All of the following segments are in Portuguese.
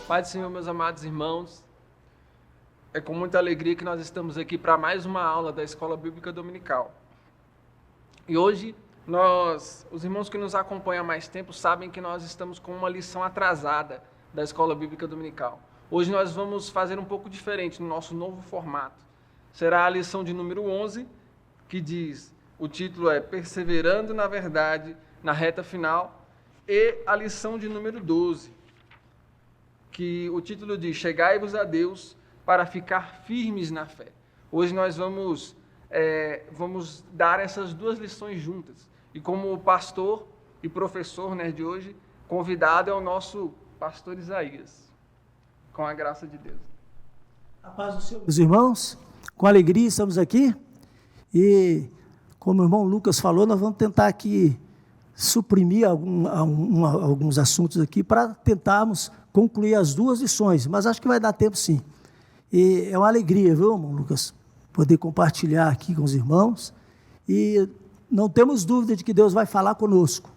Pai do Senhor, meus amados irmãos, é com muita alegria que nós estamos aqui para mais uma aula da Escola Bíblica Dominical. E hoje, os irmãos que nos acompanham há mais tempo sabem que nós estamos com uma lição atrasada da Escola Bíblica Dominical. Hoje nós vamos fazer um pouco diferente no nosso novo formato. Será a lição de número 11, que diz, o título é Perseverando na Verdade, na Reta Final, e a lição de número 12, que o título diz, Chegai-vos a Deus para ficar firmes na fé. Hoje nós vamos dar essas duas lições juntas. E como pastor e professor de hoje, convidado é o nosso pastor Isaías, com a graça de Deus. A paz do Senhor, meus irmãos, com alegria estamos aqui e, como o irmão Lucas falou, nós vamos tentar aqui suprimir alguns assuntos aqui para tentarmos concluir as duas lições, mas acho que vai dar tempo sim. E é uma alegria, viu, irmão Lucas, poder compartilhar aqui com os irmãos e não temos dúvida de que Deus vai falar conosco.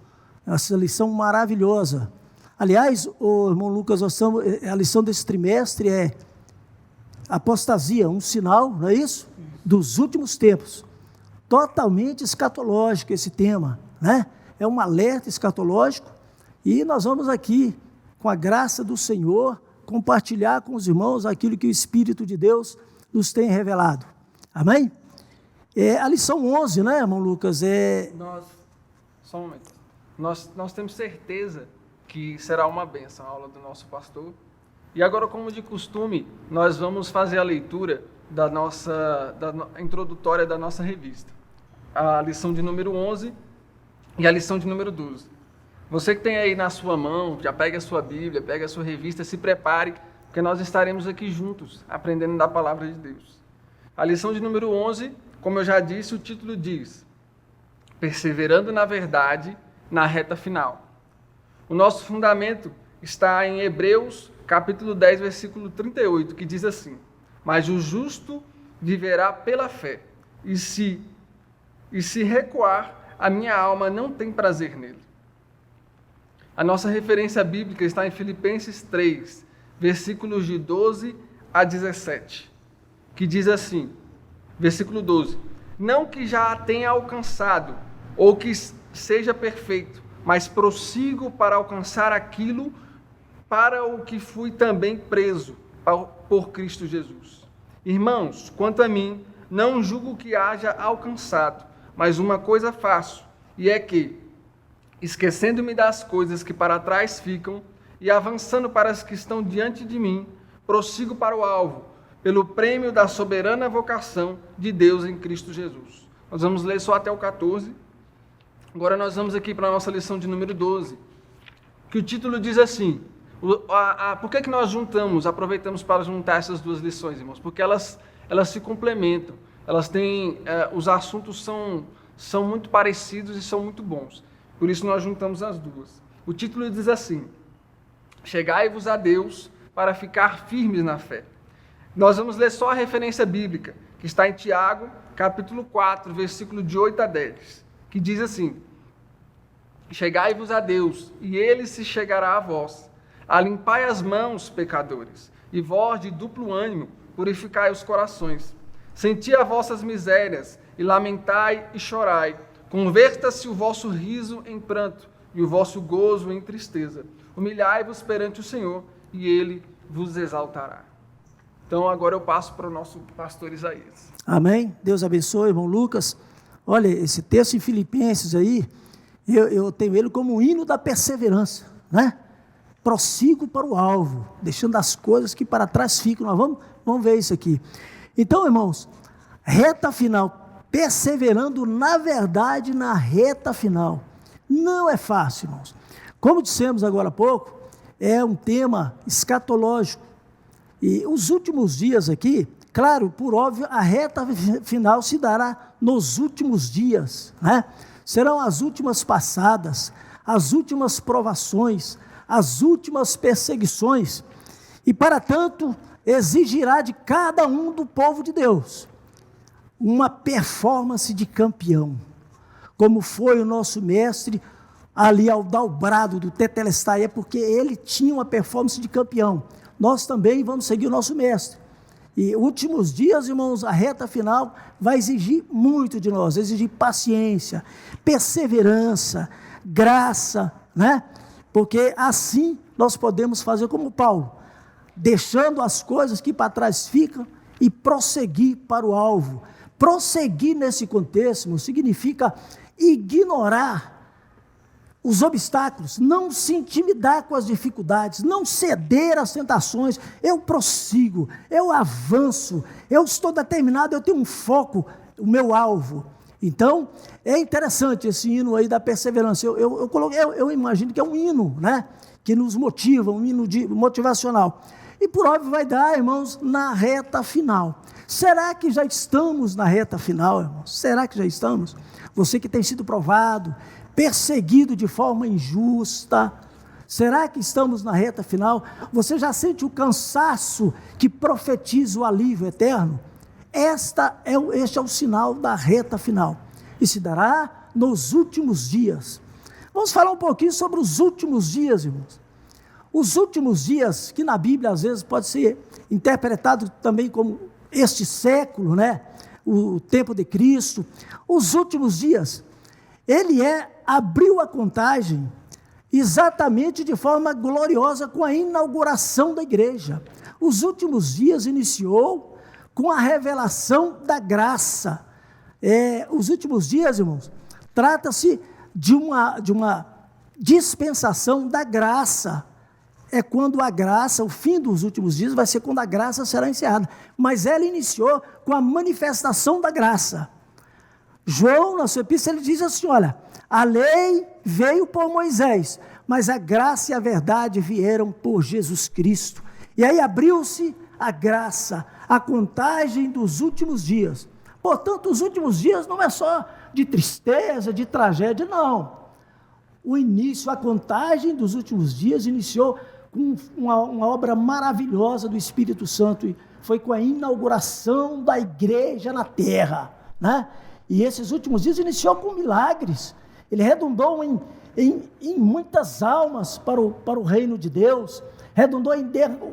Essa lição maravilhosa. Aliás, o irmão Lucas, a lição desse trimestre é apostasia, um sinal, não é isso? Dos últimos tempos. Totalmente escatológico esse tema, né? É um alerta escatológico e nós vamos aqui, com a graça do Senhor, compartilhar com os irmãos aquilo que o Espírito de Deus nos tem revelado. Amém? A lição 11, né, irmão Lucas? Só um momento. Nós temos certeza que será uma bênção a aula do nosso pastor. E agora, como de costume, nós vamos fazer a leitura da introdutória da nossa revista. A lição de número 11 e a lição de número 12. Você que tem aí na sua mão, já pega a sua Bíblia, pega a sua revista, se prepare, porque nós estaremos aqui juntos, aprendendo da palavra de Deus. A lição de número 11, como eu já disse, o título diz, Perseverando na Verdade, na Reta Final. O nosso fundamento está em Hebreus, capítulo 10, versículo 38, que diz assim, Mas o justo viverá pela fé, e se recuar, a minha alma não tem prazer nele. A nossa referência bíblica está em Filipenses 3, versículos de 12 a 17, que diz assim, versículo 12, Não que já a tenha alcançado, ou que seja perfeito, mas prossigo para alcançar aquilo para o que fui também preso por Cristo Jesus. Irmãos, quanto a mim, não julgo que haja alcançado, mas uma coisa faço, e é que, esquecendo-me das coisas que para trás ficam e avançando para as que estão diante de mim, prossigo para o alvo, pelo prêmio da soberana vocação de Deus em Cristo Jesus. Nós vamos ler só até o 14. Agora nós vamos aqui para a nossa lição de número 12, que o título diz assim, por que nós aproveitamos para juntar essas duas lições, irmãos? Porque elas se complementam, elas têm, os assuntos são muito parecidos e são muito bons. Por isso nós juntamos as duas. O título diz assim, Chegai-vos a Deus para ficar firmes na fé. Nós vamos ler só a referência bíblica, que está em Tiago, capítulo 4, versículo de 8 a 10, que diz assim, Chegai-vos a Deus, e Ele se chegará a vós. Alimpai as mãos, pecadores, e vós, de duplo ânimo, purificai os corações. Senti as vossas misérias, e lamentai e chorai. Converta-se o vosso riso em pranto, e o vosso gozo em tristeza. Humilhai-vos perante o Senhor, e Ele vos exaltará. Então, agora eu passo para o nosso pastor Isaías. Amém? Deus abençoe, irmão Lucas. Olha, esse texto em Filipenses aí, eu tenho ele como um hino da perseverança, né? Prossigo para o alvo, deixando as coisas que para trás ficam. Nós vamos ver isso aqui. Então, irmãos, reta final, perseverando na verdade na reta final. Não é fácil, irmãos. Como dissemos agora há pouco, é um tema escatológico. E os últimos dias aqui, claro, por óbvio, a reta final se dará nos últimos dias, né? Serão as últimas passadas, as últimas provações, as últimas perseguições, e para tanto exigirá de cada um do povo de Deus uma performance de campeão, como foi o nosso mestre ali ao dar o brado do Tetelestai, é porque ele tinha uma performance de campeão. nós também vamos seguir o nosso mestre. E últimos dias, irmãos, a reta final vai exigir muito de nós, exigir paciência, perseverança, graça, né? Porque assim nós podemos fazer como Paulo, deixando as coisas que para trás ficam e prosseguir para o alvo. Prosseguir nesse contexto, irmão, significa ignorar os obstáculos, não se intimidar com as dificuldades, não ceder às tentações. Eu prossigo, eu avanço, eu estou determinado, eu tenho um foco, o meu alvo. Então, é interessante esse hino aí da perseverança. Eu imagino que é um hino, né, que nos motiva, um hino motivacional. E por óbvio vai dar, irmãos, na reta final. Será que já estamos na reta final, irmãos? Será que já estamos? Você que tem sido provado, perseguido de forma injusta, será que estamos na reta final? Você já sente o cansaço que profetiza o alívio eterno? Este é o sinal da reta final, e se dará nos últimos dias. Vamos falar um pouquinho sobre os últimos dias, irmãos. Os últimos dias, que na Bíblia às vezes pode ser interpretado também como este século, né? O tempo de Cristo. Os últimos dias, ele abriu a contagem exatamente de forma gloriosa com a inauguração da igreja. Os últimos dias iniciou com a revelação da graça. Os últimos dias, irmãos, trata-se de uma dispensação da graça. É quando a graça, o fim dos últimos dias vai ser quando a graça será encerrada. Mas ela iniciou com a manifestação da graça. João, na sua epístola, ele diz assim, olha, a lei veio por Moisés, mas a graça e a verdade vieram por Jesus Cristo. E aí abriu-se a graça, a contagem dos últimos dias. Portanto, os últimos dias não é só de tristeza, de tragédia, não. O início, a contagem dos últimos dias iniciou com uma obra maravilhosa do Espírito Santo, e foi com a inauguração da igreja na terra, né? E esses últimos dias iniciou com milagres. Ele redundou em muitas almas para o reino de Deus, redundou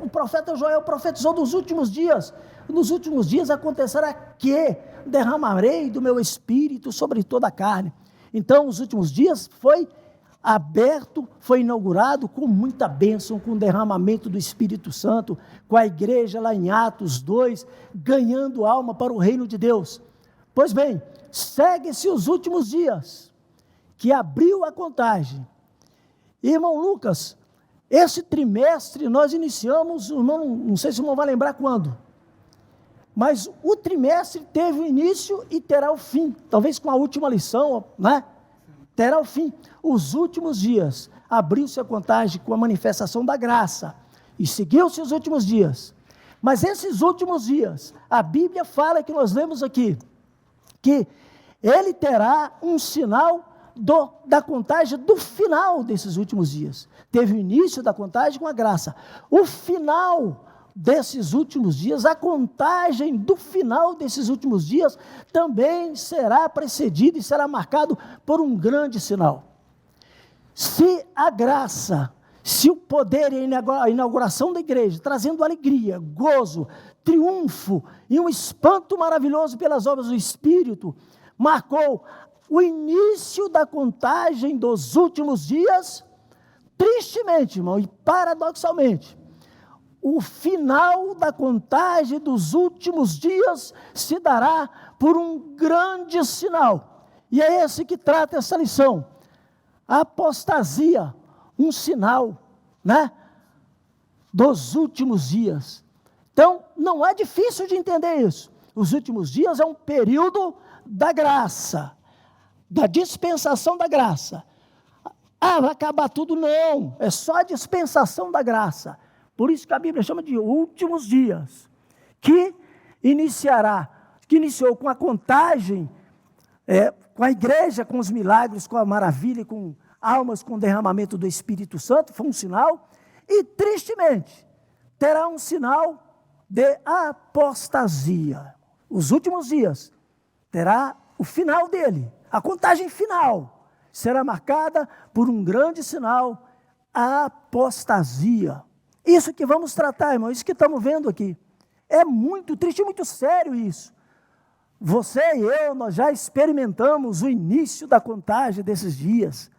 o profeta Joel profetizou dos últimos dias. Nos últimos dias acontecerá que derramarei do meu Espírito sobre toda a carne. Então, os últimos dias foi aberto, foi inaugurado com muita bênção, com o derramamento do Espírito Santo, com a igreja lá em Atos 2, ganhando alma para o reino de Deus. Pois bem, segue-se os últimos dias, que abriu a contagem. Irmão Lucas, esse trimestre nós iniciamos, irmão, não sei se o irmão vai lembrar quando, mas o trimestre teve o início e terá o fim, talvez com a última lição, né? Terá o fim. Os últimos dias, abriu-se a contagem com a manifestação da graça, e seguiu-se os últimos dias. Mas esses últimos dias, a Bíblia fala, que nós lemos aqui, que ele terá um sinal da contagem do final desses últimos dias. Teve o início da contagem com a graça. O final desses últimos dias, a contagem do final desses últimos dias, também será precedido e será marcado por um grande sinal. Se a graça, se o poder e a inauguração da igreja, trazendo alegria, gozo, triunfo e um espanto maravilhoso pelas obras do Espírito, marcou o início da contagem dos últimos dias, tristemente, irmão, e paradoxalmente, o final da contagem dos últimos dias se dará por um grande sinal, e é esse que trata essa lição, a apostasia, um sinal, né, dos últimos dias. Então, não é difícil de entender isso. Os últimos dias é um período da graça, da dispensação da graça. Vai acabar tudo? Não, é só a dispensação da graça. Por isso que a Bíblia chama de últimos dias, que iniciou com a contagem, com a igreja, com os milagres, com a maravilha, com almas, com o derramamento do Espírito Santo, foi um sinal, e tristemente, terá um sinal de apostasia. Os últimos dias, terá o final dele, a contagem final, será marcada por um grande sinal, a apostasia. Isso que vamos tratar, irmão, isso que estamos vendo aqui. É muito triste, muito sério isso. Você e eu, nós já experimentamos o início da contagem desses dias.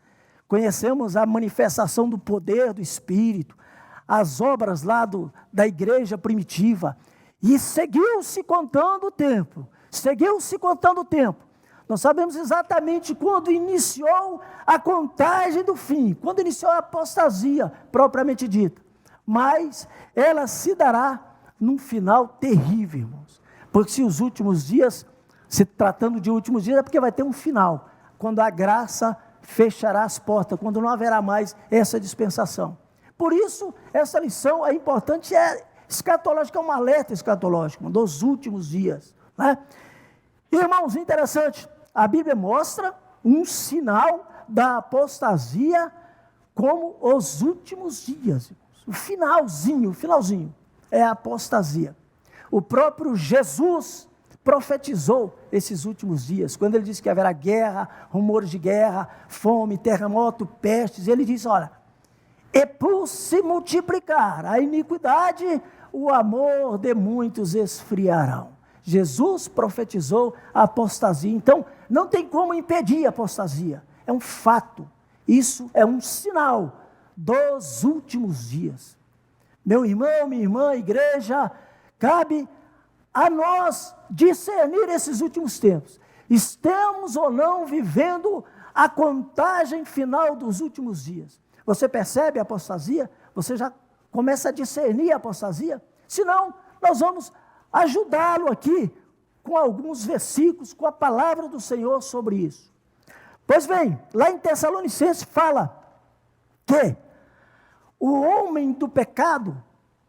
Conhecemos a manifestação do poder do Espírito, as obras lá da igreja primitiva. E seguiu-se contando o tempo. Seguiu-se contando o tempo. Nós sabemos exatamente quando iniciou a contagem do fim, quando iniciou a apostasia, propriamente dita. Mas ela se dará num final terrível, irmãos. Porque se os últimos dias, se tratando de últimos dias, é porque vai ter um final, quando a graça fechará as portas, quando não haverá mais essa dispensação. Por isso, essa lição é importante, é escatológica, é um alerta escatológico dos últimos dias, né? Irmãos, interessante, a Bíblia mostra um sinal da apostasia como os últimos dias, irmãos. O finalzinho é a apostasia. O próprio Jesus profetizou esses últimos dias, quando ele disse que haverá guerra, rumores de guerra, fome, terremoto, pestes. Ele disse, olha, e por se multiplicar a iniquidade, o amor de muitos esfriarão. Jesus profetizou a apostasia. Então, não tem como impedir a apostasia. É um fato. Isso é um sinal dos últimos dias. Meu irmão, minha irmã, igreja, cabe a nós discernir esses últimos tempos. Estamos ou não vivendo a contagem final dos últimos dias? Você percebe a apostasia? Você já começa a discernir a apostasia? Se não, nós vamos ajudá-lo aqui com alguns versículos, com a palavra do Senhor sobre isso. Pois bem, lá em Tessalonicenses fala que o homem do pecado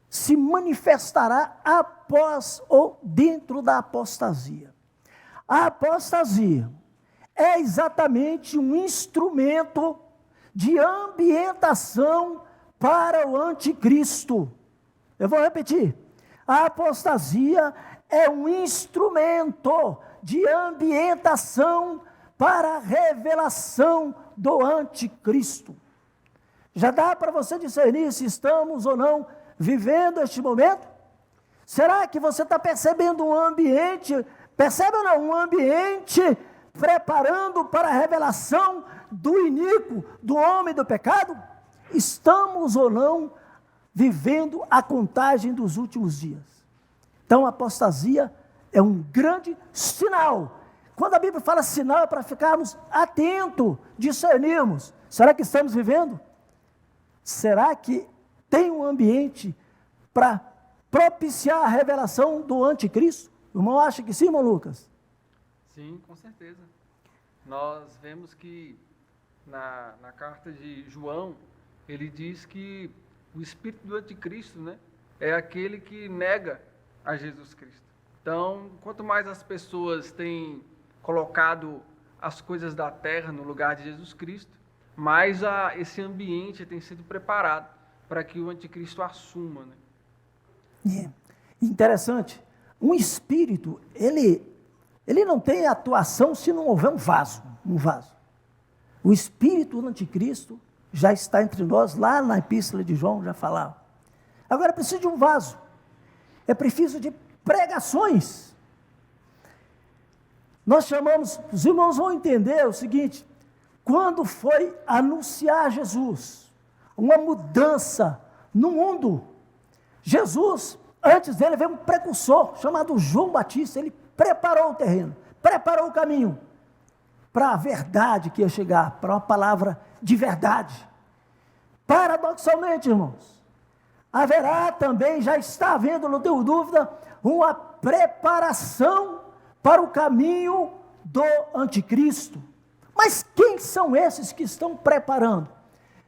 se manifestará após ou dentro da apostasia. A apostasia é exatamente um instrumento de ambientação para o anticristo. Eu vou repetir. A apostasia é um instrumento de ambientação para a revelação do anticristo. Já dá para você discernir se estamos ou não vivendo este momento? Será que você está percebendo um ambiente, percebe ou não, um ambiente preparando para a revelação do iníquo, do homem do pecado? Estamos ou não vivendo a contagem dos últimos dias? Então a apostasia é um grande sinal. Quando a Bíblia fala sinal, é para ficarmos atentos, discernirmos. Será que estamos vivendo? Será que tem um ambiente para propiciar a revelação do anticristo? O irmão acha que sim, irmão Lucas? Sim, com certeza. Nós vemos que na carta de João, ele diz que o espírito do anticristo, né, é aquele que nega a Jesus Cristo. Então, quanto mais as pessoas têm colocado as coisas da terra no lugar de Jesus Cristo, mais esse ambiente tem sido preparado para que o anticristo assuma, né? Interessante. Um espírito, ele não tem atuação se não houver um vaso. O espírito do anticristo já está entre nós, lá na epístola de João já falava. Agora precisa de um vaso. É preciso de pregações. Nós chamamos, os irmãos vão entender o seguinte: quando foi anunciar Jesus, uma mudança no mundo, Jesus, antes dele veio um precursor, chamado João Batista. Ele preparou o terreno, preparou o caminho, para a verdade que ia chegar, para uma palavra de verdade. Paradoxalmente, irmãos, haverá também, já está havendo, não tenho dúvida, uma preparação para o caminho do anticristo. Mas quem são esses que estão preparando?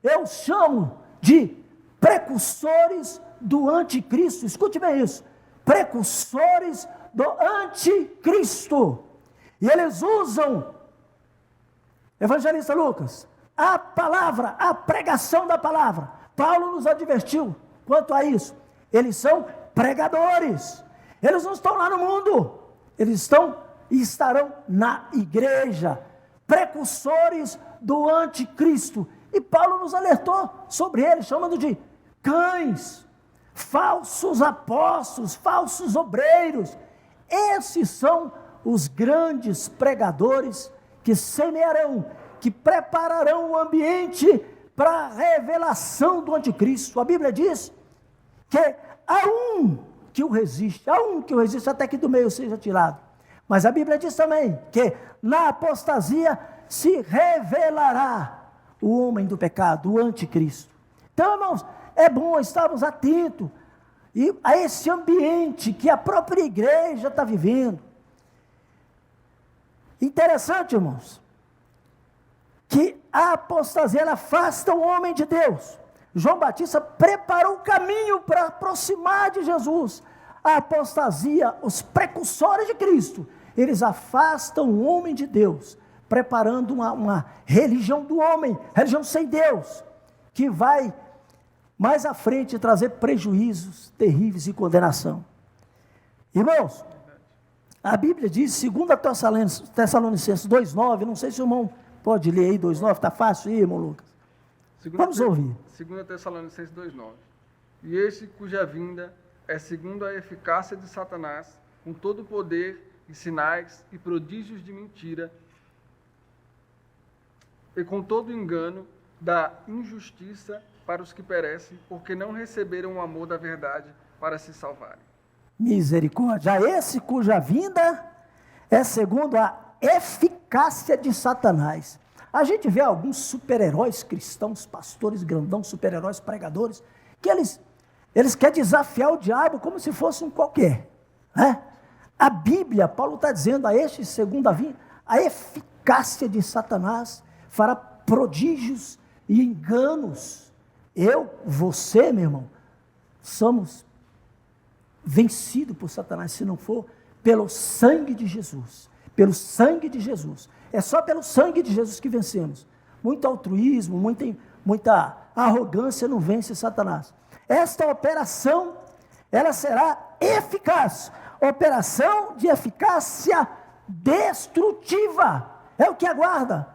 Eu chamo de precursores do anticristo. Escute bem isso, precursores do anticristo. E eles usam, evangelista Lucas, a palavra, a pregação da palavra. Paulo nos advertiu quanto a isso. Eles são pregadores. Eles não estão lá no mundo, eles estão e estarão na igreja, precursores do anticristo. E Paulo nos alertou sobre eles, chamando de cães falsos apóstolos, falsos obreiros. Esses são os grandes pregadores que semearão, que prepararão o ambiente para a revelação do anticristo. A Bíblia diz que há um que o resiste, até que do meio seja tirado. Mas a Bíblia diz também que na apostasia se revelará o homem do pecado, o anticristo. Então, irmãos, é bom estarmos atentos a esse ambiente que a própria igreja está vivendo. Interessante, irmãos, que a apostasia ela afasta o homem de Deus. João Batista preparou o caminho para aproximar de Jesus. A apostasia, os precursores de Cristo, eles afastam o homem de Deus, preparando uma religião do homem, religião sem Deus, que vai mais à frente trazer prejuízos terríveis e condenação. Irmãos, a Bíblia diz, 2 Tessalonicenses 2,9, não sei se o irmão pode ler aí 2,9, está fácil aí, irmão Lucas? Vamos ouvir. 2 Tessalonicenses 2,9. E este cuja vinda é segundo a eficácia de Satanás, com todo o poder e sinais e prodígios de mentira, e com todo o engano da injustiça para os que perecem, porque não receberam o amor da verdade para se salvarem. Misericórdia. Esse cuja vinda é segundo a eficácia de Satanás. A gente vê alguns super-heróis cristãos, pastores grandão, super-heróis pregadores, que eles querem desafiar o diabo como se fosse um qualquer, né? A Bíblia, Paulo está dizendo a este segundo a vinda, a eficácia de Satanás fará prodígios e enganos. Você, meu irmão, somos vencidos por Satanás, se não for pelo sangue de Jesus. Pelo sangue de Jesus. É só pelo sangue de Jesus que vencemos. Muito altruísmo, muita arrogância não vence Satanás. Esta operação, ela será eficaz. Operação de eficácia destrutiva. É o que aguarda.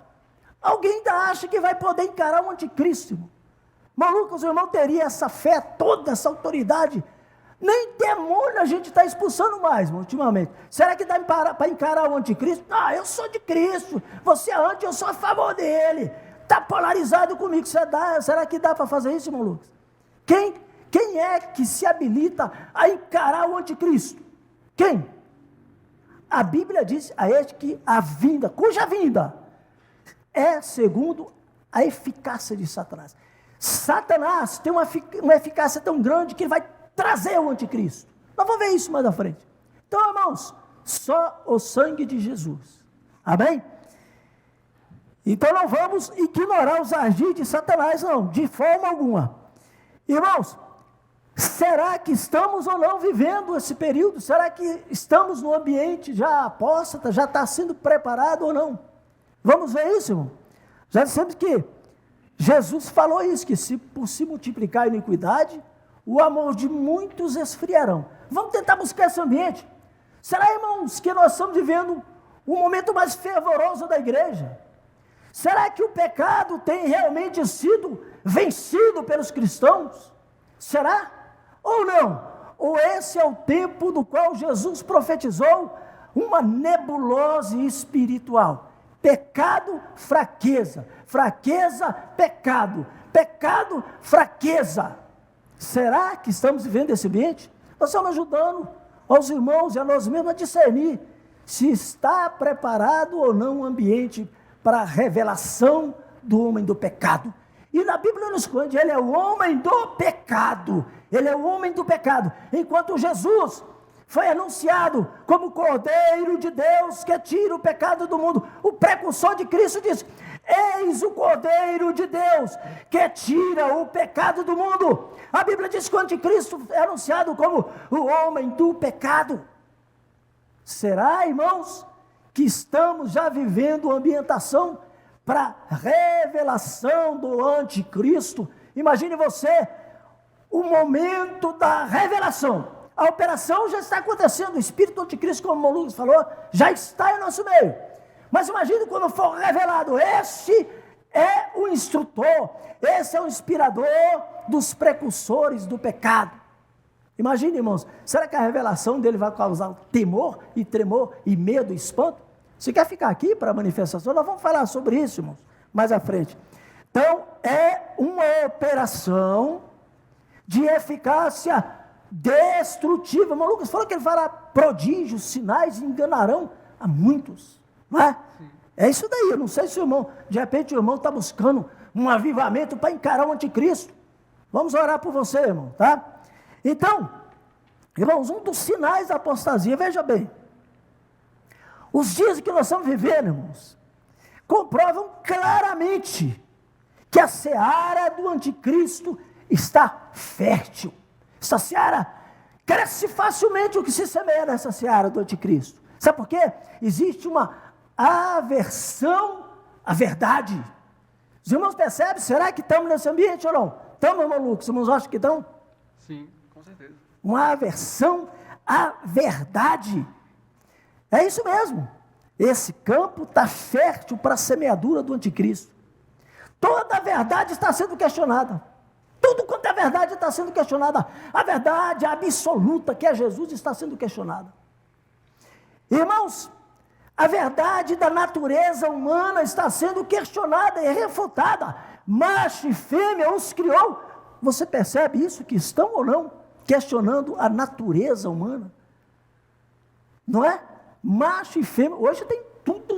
Alguém ainda acha que vai poder encarar o anticristo, irmão? Malucos, o irmão teria essa fé toda, essa autoridade? Nem demônio a gente está expulsando mais, irmão, ultimamente. Será que dá para encarar o anticristo? Ah, eu sou de Cristo, você é anti, eu sou a favor dele. Está polarizado comigo, será que dá para fazer isso, irmão Lucas? Quem é que se habilita a encarar o anticristo? Quem? A Bíblia diz a este que a vinda, cuja vinda é segundo a eficácia de Satanás. Satanás tem uma eficácia tão grande que ele vai trazer o anticristo. Nós vamos ver isso mais à frente. Então, irmãos, só o sangue de Jesus. Amém? Então não vamos ignorar os ardis de Satanás, não, de forma alguma. Irmãos, será que estamos ou não vivendo esse período? Será que estamos no ambiente já apóstata, já está sendo preparado ou não? Vamos ver isso, irmão? Já dissemos que Jesus falou isso, que por se multiplicar a iniquidade, o amor de muitos esfriarão. Vamos tentar buscar esse ambiente. Será, irmãos, que nós estamos vivendo o momento mais fervoroso da igreja? Será que o pecado tem realmente sido vencido pelos cristãos? Será? Ou não? Ou esse é o tempo do qual Jesus profetizou uma nebulose espiritual? Pecado, fraqueza. Fraqueza, pecado. Pecado, fraqueza. Será que estamos vivendo esse ambiente? Nós estamos ajudando aos irmãos e a nós mesmos a discernir se está preparado ou não o ambiente para a revelação do homem do pecado. E na Bíblia nos conta, ele é o homem do pecado. Ele é o homem do pecado. Enquanto Jesus foi anunciado como Cordeiro de Deus que tira o pecado do mundo, o precursor de Cristo diz: eis o Cordeiro de Deus que tira o pecado do mundo. A Bíblia diz que o anticristo é anunciado como o homem do pecado. Será, irmãos, que estamos já vivendo ambientação para revelação do anticristo? Imagine você o momento da revelação. A operação já está acontecendo, o espírito do anticristo, como o irmão Lucas falou, já está em nosso meio. Mas imagine quando for revelado, este é o instrutor, esse é o inspirador dos precursores do pecado. Imagine, irmãos, será que a revelação dele vai causar temor e tremor e medo e espanto? Você quer ficar aqui para a manifestação? Nós vamos falar sobre isso, irmãos, mais à frente. Então, é uma operação de eficácia destrutiva. Irmão Lucas falou que ele fará prodígios, sinais e enganarão a muitos, não é? Sim. É isso daí. Eu não sei se o irmão, de repente o irmão está buscando um avivamento para encarar o anticristo. Vamos orar por você, irmão, tá? Então, irmãos, um dos sinais da apostasia, veja bem, os dias que nós estamos vivendo, irmãos, comprovam claramente que a seara do anticristo está fértil. Essa seara cresce facilmente o que se semeia nessa seara do anticristo. Sabe por quê? Existe uma aversão à verdade. Os irmãos percebem? Será que estamos nesse ambiente ou não? Estamos, irmão Lucas? Os irmãos acham que estão? Sim, com certeza. Uma aversão à verdade. É isso mesmo. Esse campo está fértil para a semeadura do anticristo. Toda a verdade está sendo questionada. Tudo quanto é verdade está sendo questionada. A verdade absoluta, que é Jesus, está sendo questionada. Irmãos, a verdade da natureza humana está sendo questionada e refutada. Macho e fêmea os criou. Você percebe isso? Que estão ou não questionando a natureza humana? Não é? Macho e fêmea, hoje tem tudo,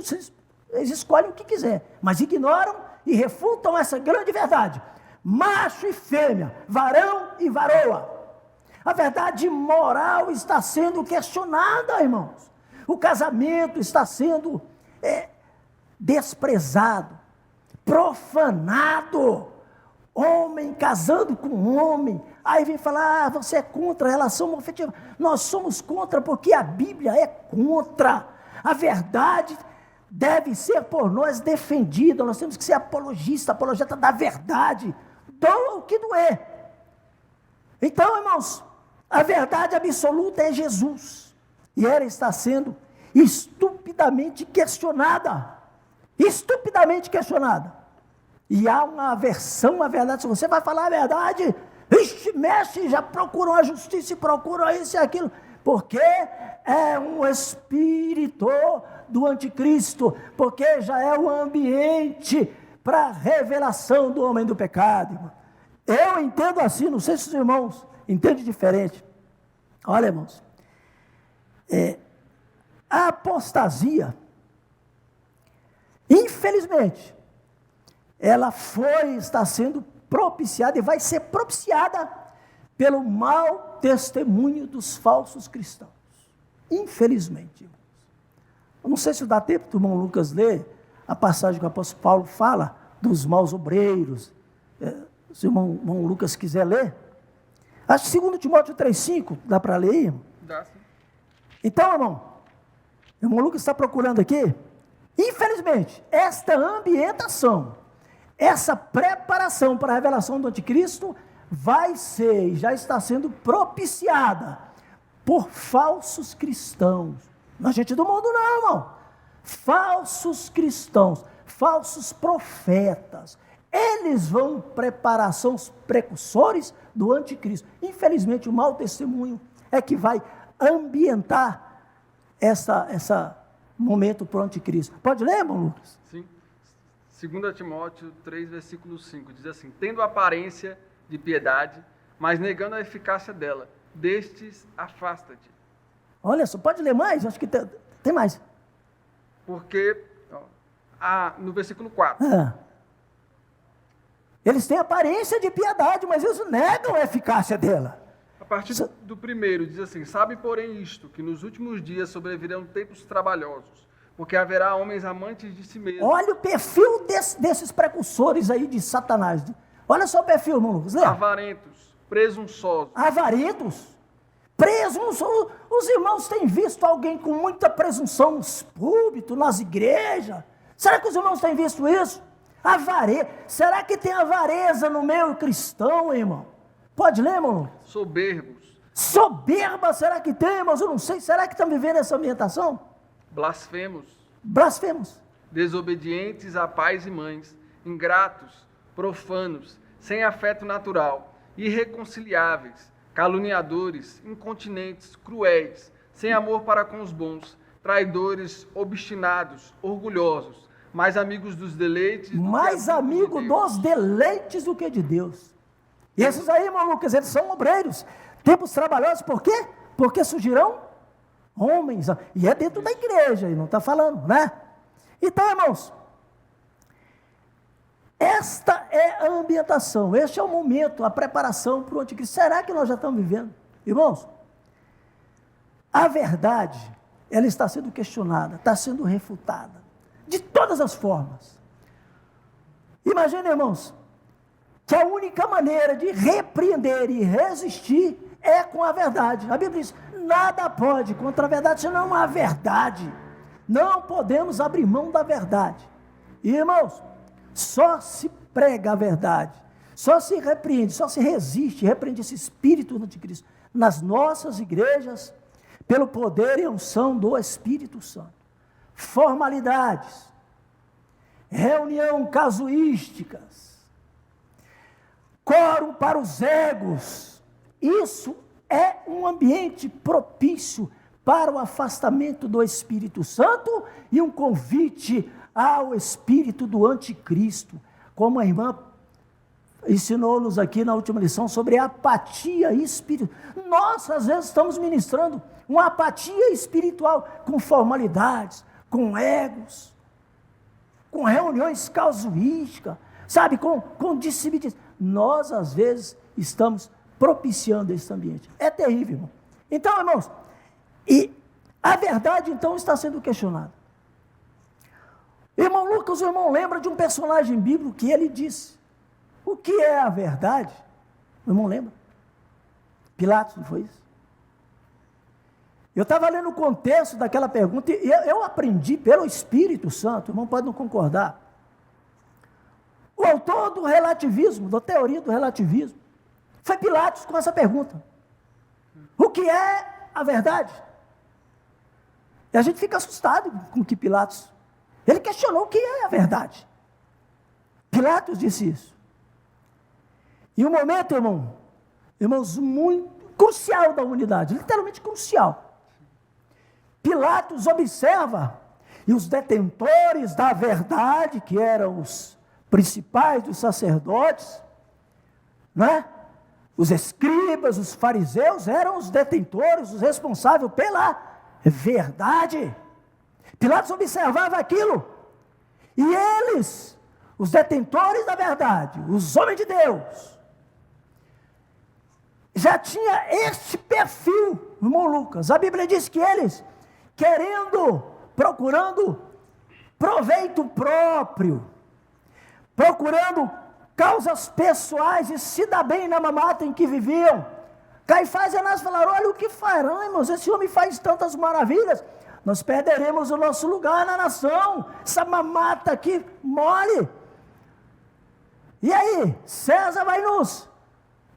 eles escolhem o que quiser, mas ignoram e refutam essa grande verdade. Macho e fêmea, varão e varoa. A verdade moral está sendo questionada, irmãos. O casamento está sendo desprezado, profanado. Homem casando com homem, aí vem falar, você é contra a relação homoafetiva. Nós somos contra porque a Bíblia é contra. A verdade deve ser por nós defendida, nós temos que ser apologeta da verdade, doa o que doer. Então, irmãos, a verdade absoluta é Jesus, e ela está sendo estupidamente questionada, e há uma aversão à verdade. Se você vai falar a verdade, mexe, já procuram a justiça e procuram isso e aquilo, porque é um espírito do anticristo, porque já é o ambiente para a revelação do homem do pecado, irmão. Eu entendo assim, não sei se os irmãos entendem diferente. Olha, irmãos, a apostasia, infelizmente, ela está sendo propiciada e vai ser propiciada pelo mau testemunho dos falsos cristãos. Infelizmente, irmãos. Eu não sei se dá tempo do irmão Lucas ler a passagem que o apóstolo Paulo fala dos maus obreiros. Se o irmão Lucas quiser ler. Acho que 2 Timóteo 3,5, dá para ler, irmão? Dá sim. Então, irmão Lucas está procurando aqui. Infelizmente, esta ambientação, essa preparação para a revelação do anticristo vai ser, já está sendo propiciada por falsos cristãos. Não é gente do mundo não, irmão. Falsos cristãos, falsos profetas. Eles vão preparar, são os precursores do anticristo. Infelizmente, o mau testemunho é que vai ambientar essa momento para o anticristo. Pode ler, irmão Lucas? Sim. 2 Timóteo 3, versículo 5, diz assim: tendo aparência de piedade, mas negando a eficácia dela, destes afasta-te. Olha só, pode ler mais? Acho que tem mais. Porque, no versículo 4. Eles têm aparência de piedade, mas eles negam a eficácia dela. A partir do primeiro, diz assim: sabe, porém, isto, que nos últimos dias sobrevirão tempos trabalhosos, porque haverá homens amantes de si mesmos. Olha o perfil desses precursores aí de Satanás. Olha só o perfil, irmão Lucas. Avarentos, presunçosos. Avarentos, presunçosos. Os irmãos têm visto alguém com muita presunção nos púlpitos, nas igrejas? Será que os irmãos têm visto isso? Será que tem avareza no meio cristão, irmão? Pode ler, irmão Lucas? Soberbos. Soberba, será que tem, irmãos? Eu não sei. Será que estão vivendo essa ambientação? Blasfemos. Desobedientes a pais e mães, ingratos, profanos, sem afeto natural, irreconciliáveis, caluniadores, incontinentes, cruéis, sem amor para com os bons, traidores, obstinados, orgulhosos, mais amigos dos deleites. Mais amigo dos deleites do que de Deus. E esses aí, irmão Lucas, eles são obreiros. Tempos trabalhosos, por quê? Porque surgirão homens. E é dentro da igreja, e não está falando, né? Então, irmãos, esta é a ambientação, este é o momento, a preparação para o anticristo. Será que nós já estamos vivendo? Irmãos, a verdade, ela está sendo questionada, está sendo refutada, de todas as formas. Imagina, irmãos, que a única maneira de repreender e resistir é com a verdade. A Bíblia diz, nada pode contra a verdade, senão a verdade. Não podemos abrir mão da verdade. E, irmãos, só se prega a verdade, só se repreende, só se resiste, repreende esse espírito do anticristo nas nossas igrejas, pelo poder e unção do Espírito Santo. Formalidades, reunião casuísticas, quórum para os egos, isso é um ambiente propício para o afastamento do Espírito Santo e um convite ao espírito do anticristo, como a irmã ensinou-nos aqui na última lição sobre a apatia espiritual. Nós, às vezes, estamos ministrando uma apatia espiritual com formalidades, com egos, com reuniões casuísticas, sabe, com disciplinas. Nós, às vezes, estamos propiciando esse ambiente. É terrível, irmão. Então, irmãos, e a verdade, então, está sendo questionada. Irmão Lucas, o irmão lembra de um personagem bíblico que ele disse, o que é a verdade? O irmão lembra? Pilatos, não foi isso? Eu estava lendo o contexto daquela pergunta e eu aprendi pelo Espírito Santo, o irmão pode não concordar. O autor do relativismo, da teoria do relativismo, foi Pilatos com essa pergunta. O que é a verdade? E a gente fica assustado com o que Pilatos... Ele questionou o que é a verdade. Pilatos disse isso. E um momento, irmãos, muito crucial da humanidade, literalmente crucial. Pilatos observa, e os detentores da verdade, que eram os principais dos sacerdotes, né? Os escribas, os fariseus, eram os detentores, os responsáveis pela verdade. Pilatos observava aquilo, e eles, os detentores da verdade, os homens de Deus, já tinha este perfil, irmão Lucas. A Bíblia diz que eles, procurando proveito próprio, procurando causas pessoais e se dar bem na mamata em que viviam. Caifás e Anás falaram, olha o que farão, irmãos, esse homem faz tantas maravilhas, nós perderemos o nosso lugar na nação, essa mamata aqui mole. E aí, César vai nos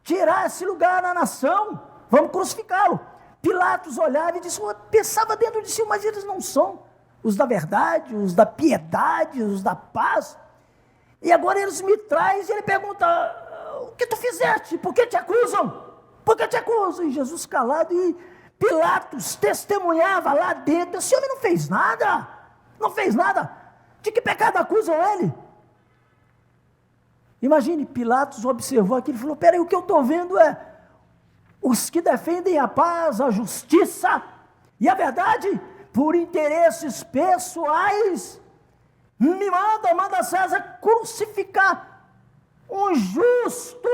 tirar esse lugar na nação, vamos crucificá-lo. Pilatos olhava e disse, pensava dentro de si, mas eles não são os da verdade, os da piedade, os da paz. E agora eles me trazem e ele pergunta, o que tu fizeste? Por que te acusam? Por que te acusam? E Jesus calado, e Pilatos testemunhava lá dentro, esse homem não fez nada, de que pecado acusam ele? Imagine, Pilatos observou aquilo e falou, peraí, o que eu estou vendo é os que defendem a paz, a justiça e a verdade, por interesses pessoais, manda César crucificar um justo,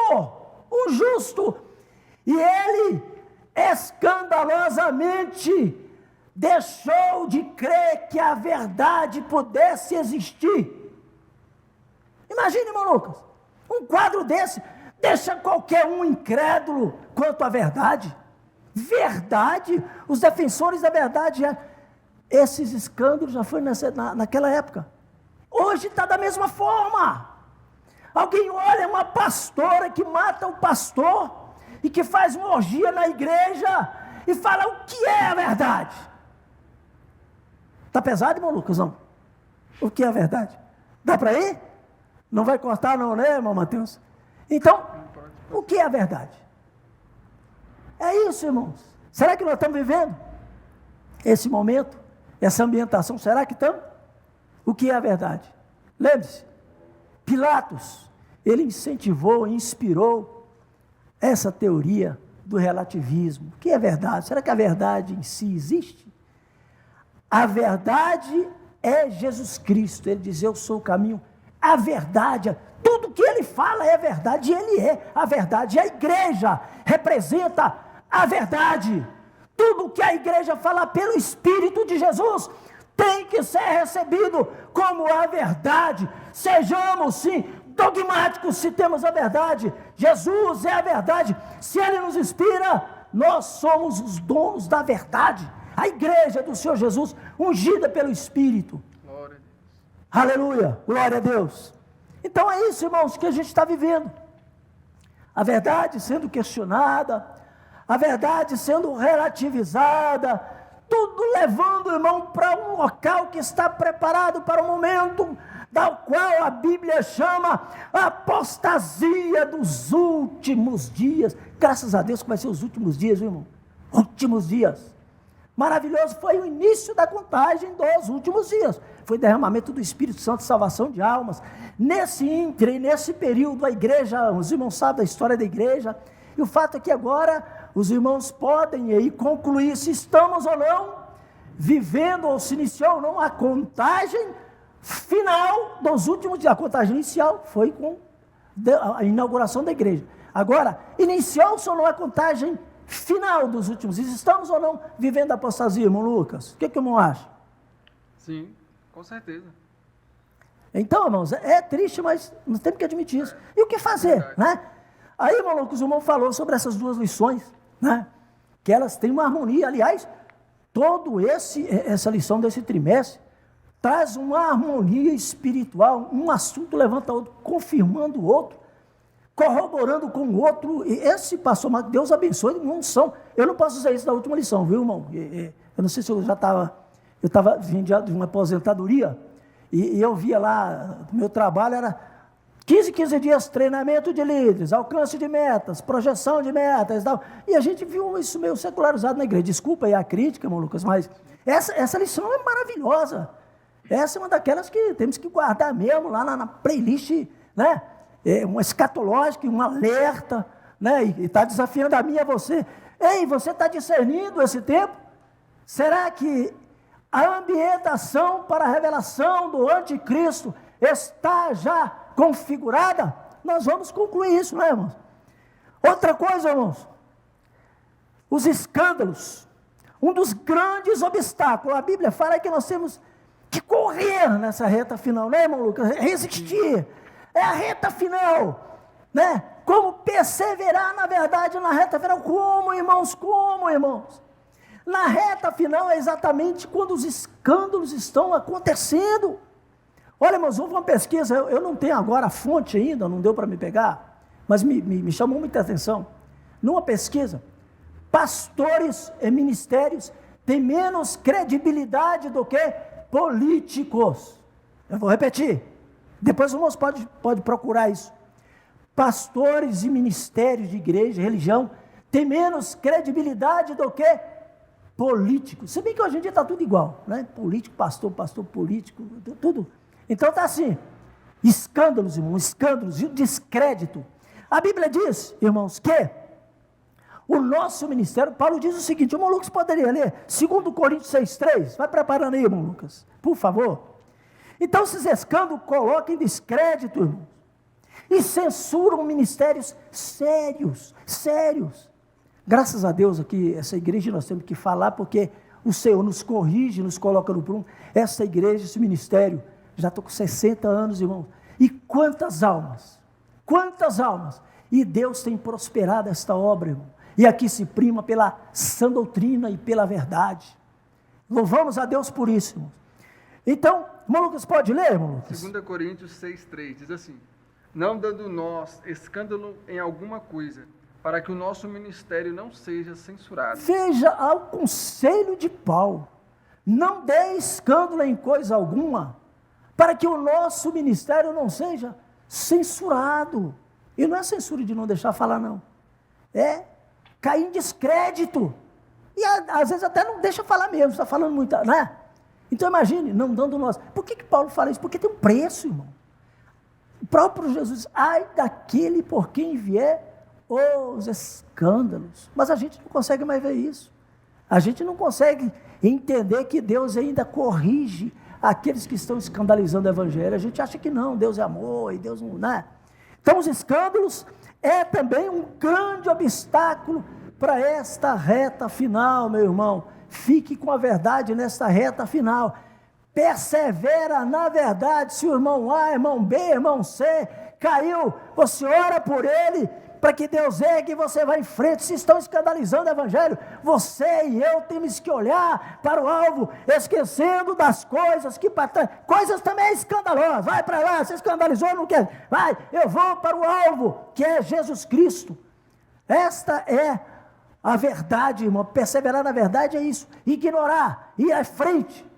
e ele escandalosamente deixou de crer que a verdade pudesse existir. Imagine, irmão Lucas, um quadro desse deixa qualquer um incrédulo quanto à verdade. Verdade, os defensores da verdade, esses escândalos já foram naquela época. Hoje está da mesma forma. Alguém olha uma pastora que mata o pastor e que faz uma orgia na igreja e fala o que é a verdade. Está pesado, irmão Lucas? Não. O que é a verdade? Dá para ir? Não vai cortar não, né, irmão Mateus? Então, o que é a verdade? É isso, irmãos. Será que nós estamos vivendo esse momento, essa ambientação? Será que estamos? O que é a verdade? Lembre-se, Pilatos, ele incentivou, inspirou essa teoria do relativismo. O que é verdade? Será que a verdade em si existe? A verdade é Jesus Cristo. Ele diz, eu sou o caminho, a verdade. Tudo que ele fala é verdade, e ele é a verdade. E a igreja representa a verdade. Tudo que a igreja fala pelo Espírito de Jesus tem que ser recebido como a verdade. Sejamos, sim, dogmáticos se temos a verdade. Jesus é a verdade. Se ele nos inspira, nós somos os donos da verdade. A igreja do Senhor Jesus, ungida pelo Espírito. Glória a Deus. Aleluia, glória a Deus. Então é isso, irmãos, que a gente está vivendo. A verdade sendo questionada, a verdade sendo relativizada, tudo levando, irmão, para um local que está preparado para o momento da qual a Bíblia chama a apostasia dos últimos dias. Graças a Deus que vai ser os últimos dias, irmão. Últimos dias. Maravilhoso foi o início da contagem dos últimos dias. Foi derramamento do Espírito Santo, salvação de almas. Nesse período, a igreja, os irmãos sabem da história da igreja, e o fato é que agora os irmãos podem aí concluir se estamos ou não vivendo, ou se iniciou ou não a contagem final dos últimos dias. A contagem inicial foi com a inauguração da igreja. Agora, iniciou-se ou não a contagem final dos últimos dias? Estamos ou não vivendo a apostasia, irmão Lucas? O que o irmão acha? Sim, com certeza. Então, irmãos, é triste, mas nós temos que admitir isso. E o que fazer, né? Aí, irmão Lucas, o irmão falou sobre essas duas lições, né? Que elas têm uma harmonia. Aliás, essa lição desse trimestre traz uma harmonia espiritual. Um assunto levanta outro, confirmando o outro, corroborando com o outro. E esse pastor, Deus abençoe, não são. Eu não posso dizer isso da última lição, viu, irmão? Eu não sei se eu estava vindo de uma aposentadoria, e eu via lá, meu trabalho era 15 dias, treinamento de líderes, alcance de metas, projeção de metas e tal. E a gente viu isso meio secularizado na igreja. Desculpa aí a crítica, irmão Lucas, mas essa lição é maravilhosa. Essa é uma daquelas que temos que guardar mesmo lá na playlist, né? Uma escatológica, um alerta, né? E está desafiando a mim e a você. Ei, você está discernindo esse tempo? Será que a ambientação para a revelação do anticristo está já configurada? Nós vamos concluir isso, né, irmãos? Outra coisa, irmãos, os escândalos. Um dos grandes obstáculos, a Bíblia fala que nós temos que correr nessa reta final, né, irmão Lucas? Resistir. É a reta final, né? Como perseverar, na verdade, na reta final? Como, irmãos? Na reta final é exatamente quando os escândalos estão acontecendo. Olha, irmãos, houve uma pesquisa, eu não tenho agora a fonte ainda, não deu para me pegar, mas me chamou muita atenção. Numa pesquisa, pastores e ministérios têm menos credibilidade do que políticos. Eu vou repetir. Depois o irmão pode procurar isso. Pastores e ministérios de igreja, religião, têm menos credibilidade do que políticos. Se bem que hoje em dia está tudo igual, né? Político, pastor político, tudo. Então está assim, escândalos, irmão, escândalos e o descrédito. A Bíblia diz, irmãos, que o nosso ministério, Paulo diz o seguinte, o irmão Lucas poderia ler, 2 Coríntios 6,3, vai preparando aí, irmão Lucas, por favor. Então, esses escândalos colocam em descrédito, irmãos, e censuram ministérios sérios. Graças a Deus aqui, essa igreja nós temos que falar, porque o Senhor nos corrige, nos coloca no prumo. Essa igreja, esse ministério, já estou com 60 anos, irmãos, e quantas almas, e Deus tem prosperado esta obra, irmão, e aqui se prima pela sã doutrina e pela verdade. Louvamos a Deus por isso, irmãos. Então, irmão Lucas, pode ler, irmão Lucas? 2 Coríntios 6,3 diz assim: não dando nós escândalo em alguma coisa, para que o nosso ministério não seja censurado. Veja ao conselho de Paulo, não dê escândalo em coisa alguma, para que o nosso ministério não seja censurado. E não é censura de não deixar falar, não. É cair em descrédito. E às vezes até não deixa falar mesmo, está falando muito, né? Então imagine, não dando nós. Por que Paulo fala isso? Porque tem um preço, irmão. O próprio Jesus, ai daquele por quem vier os escândalos. Mas a gente não consegue mais ver isso. A gente não consegue entender que Deus ainda corrige aqueles que estão escandalizando o evangelho. A gente acha que não, Deus é amor e Deus não, né? Então os escândalos é também um grande obstáculo para esta reta final, meu irmão. Fique com a verdade nesta reta final. Persevera na verdade. Se o irmão A, irmão B, irmão C caiu, você ora por ele, para que Deus ergue e você vai em frente. Se estão escandalizando o evangelho, você e eu temos que olhar para o alvo, esquecendo das coisas que para trás. Coisas também escandalosas. Vai para lá, você escandalizou, não quer? Vai, eu vou para o alvo, que é Jesus Cristo. Esta é a verdade, irmão. Perseverar na verdade é isso. Ignorar, ir à frente.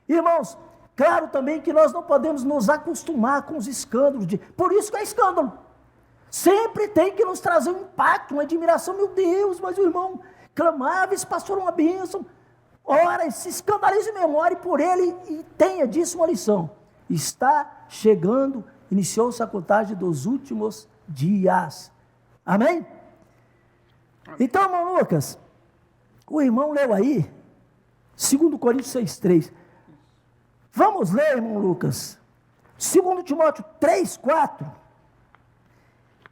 Irmãos, claro também que nós não podemos nos acostumar com os escândalos. Por isso que é escândalo. Sempre tem que nos trazer um impacto, uma admiração. Meu Deus, mas o irmão clamava, esse pastor uma bênção. Ora, se escandalize mesmo, ore por ele e tenha disso uma lição. Está chegando, iniciou-se a contagem dos últimos dias. Amém? Então, irmão Lucas, o irmão leu aí, 2 Coríntios 6,3. Vamos ler, irmão Lucas, 2 Timóteo 3,4.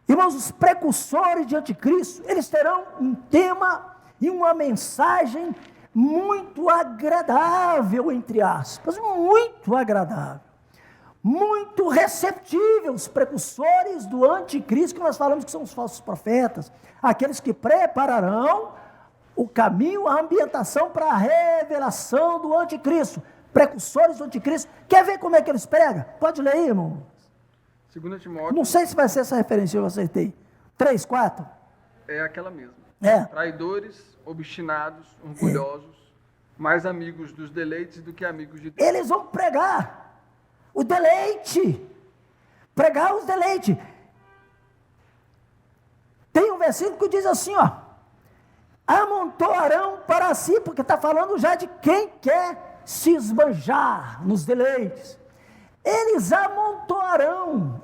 Irmãos, os precursores de anticristo, eles terão um tema e uma mensagem muito agradável, entre aspas, muito agradável, muito receptível. Os precursores do anticristo, que nós falamos que são os falsos profetas, aqueles que prepararão o caminho, a ambientação para a revelação do anticristo. Precursores do anticristo. Quer ver como é que eles pregam? Pode ler aí, irmão. 2 Timóteo. Não sei se vai ser essa referência, eu acertei. 3, 4. É aquela mesma. É. Traidores, obstinados, orgulhosos, mais amigos dos deleites do que amigos de Deus. Eles vão pregar o deleite. Pregar os deleites. Tem um versículo que diz assim, ó. Amontoarão para si, porque está falando já de quem quer se esbanjar nos deleites. Eles amontoarão,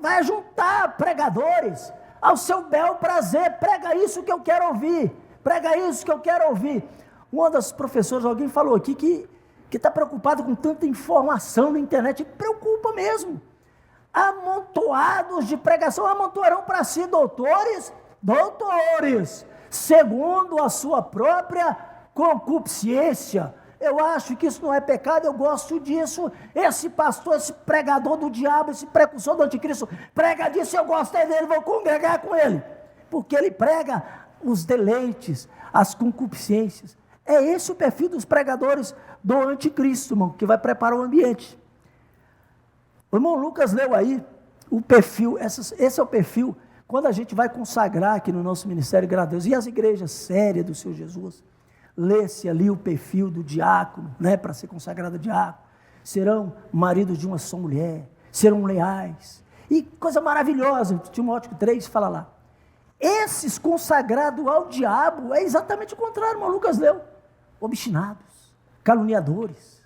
vai juntar pregadores ao seu bel prazer. Prega isso que eu quero ouvir, prega isso que eu quero ouvir. Uma das professoras, alguém falou aqui que está preocupado com tanta informação na internet. Preocupa mesmo. Amontoados de pregação, amontoarão para si doutores, segundo a sua própria concupiscência. Eu acho que isso não é pecado, eu gosto disso. Esse pastor, esse pregador do diabo, esse precursor do anticristo, prega disso, eu gostei dele, vou congregar com ele. Porque ele prega os deleites, as concupiscências. É esse o perfil dos pregadores do anticristo, irmão, que vai preparar o ambiente. O irmão Lucas leu aí o perfil, esse é o perfil, quando a gente vai consagrar aqui no nosso ministério, graças a Deus, e as igrejas sérias do Senhor Jesus, lê-se ali o perfil do diácono, né, para ser consagrado diácono. Serão maridos de uma só mulher, serão leais. E coisa maravilhosa, Timóteo 3 fala lá. Esses consagrados ao diabo é exatamente o contrário, irmão Lucas leu. Obstinados, caluniadores.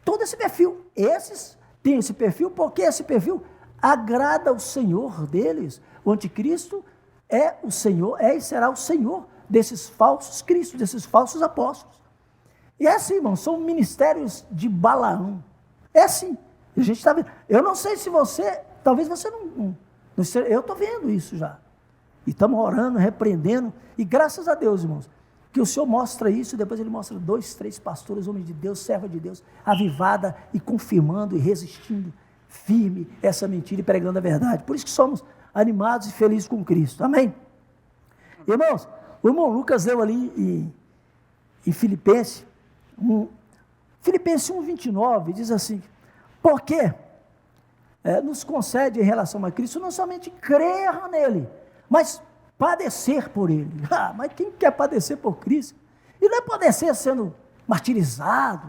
Todo esse perfil. Esses têm esse perfil porque esse perfil agrada o Senhor deles. O anticristo é o Senhor, é e será o Senhor desses falsos cristos, desses falsos apóstolos. E é assim, irmão, são ministérios de Balaão. É assim. A gente está vendo. Eu não sei se você, talvez você não eu estou vendo isso já. E estamos orando, repreendendo. E graças a Deus, irmãos, que o Senhor mostra isso, e depois ele mostra 2, 3 pastores, homens de Deus, serva de Deus, avivada e confirmando e resistindo firme essa mentira e pregando a verdade. Por isso que somos animados e felizes com Cristo. Amém? Irmãos, o irmão Lucas leu ali em Filipenses 1,29, diz assim, porque nos concede em relação a Cristo não somente crer nele, mas padecer por ele. Mas quem quer padecer por Cristo? E não é padecer sendo martirizado,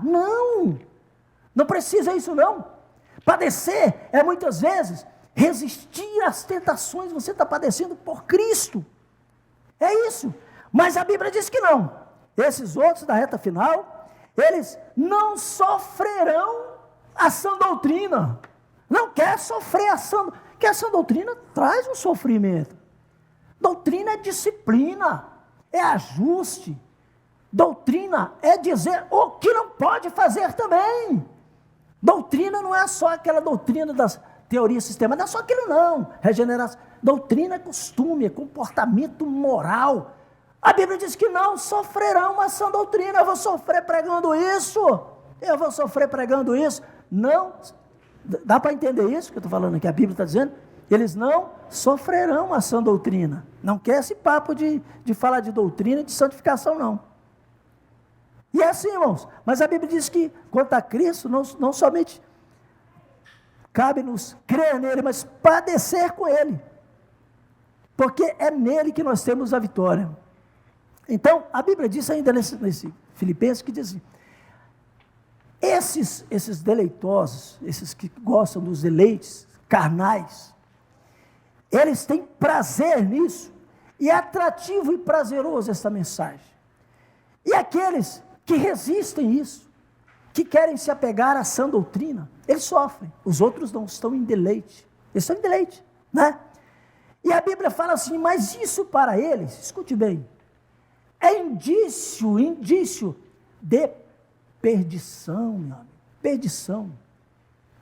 não precisa isso não. Padecer é muitas vezes resistir às tentações, você está padecendo por Cristo. É isso. Mas a Bíblia diz que não. Esses outros da reta final, eles não sofrerão a sã doutrina. Não quer sofrer a sã doutrina. Porque a sã doutrina traz um sofrimento. Doutrina é disciplina, é ajuste. Doutrina é dizer o que não pode fazer também. Doutrina não é só aquela doutrina das teorias sistemáticas, não é só aquilo não. Regeneração. Doutrina é costume, é comportamento moral. A Bíblia diz que não sofrerão uma sã doutrina. Eu vou sofrer pregando isso. Eu vou sofrer pregando isso. Não. Dá para entender isso que eu estou falando aqui? A Bíblia está dizendo, eles não sofrerão a sã doutrina. Não quer esse papo de falar de doutrina e de santificação, não. E é assim, irmãos. Mas a Bíblia diz que, quanto a Cristo, não somente cabe-nos crer nele, mas padecer com ele. Porque é nele que nós temos a vitória. Então, a Bíblia diz ainda nesse Filipenses, que diz assim, esses deleitosos, esses que gostam dos deleites carnais, eles têm prazer nisso, e é atrativo e prazeroso essa mensagem. E aqueles que resistem isso, que querem se apegar à sã doutrina, eles sofrem. Os outros não estão em deleite. Eles estão em deleite, né? E a Bíblia fala assim, mas isso para eles, escute bem, é indício de perdição, meu amigo. Perdição.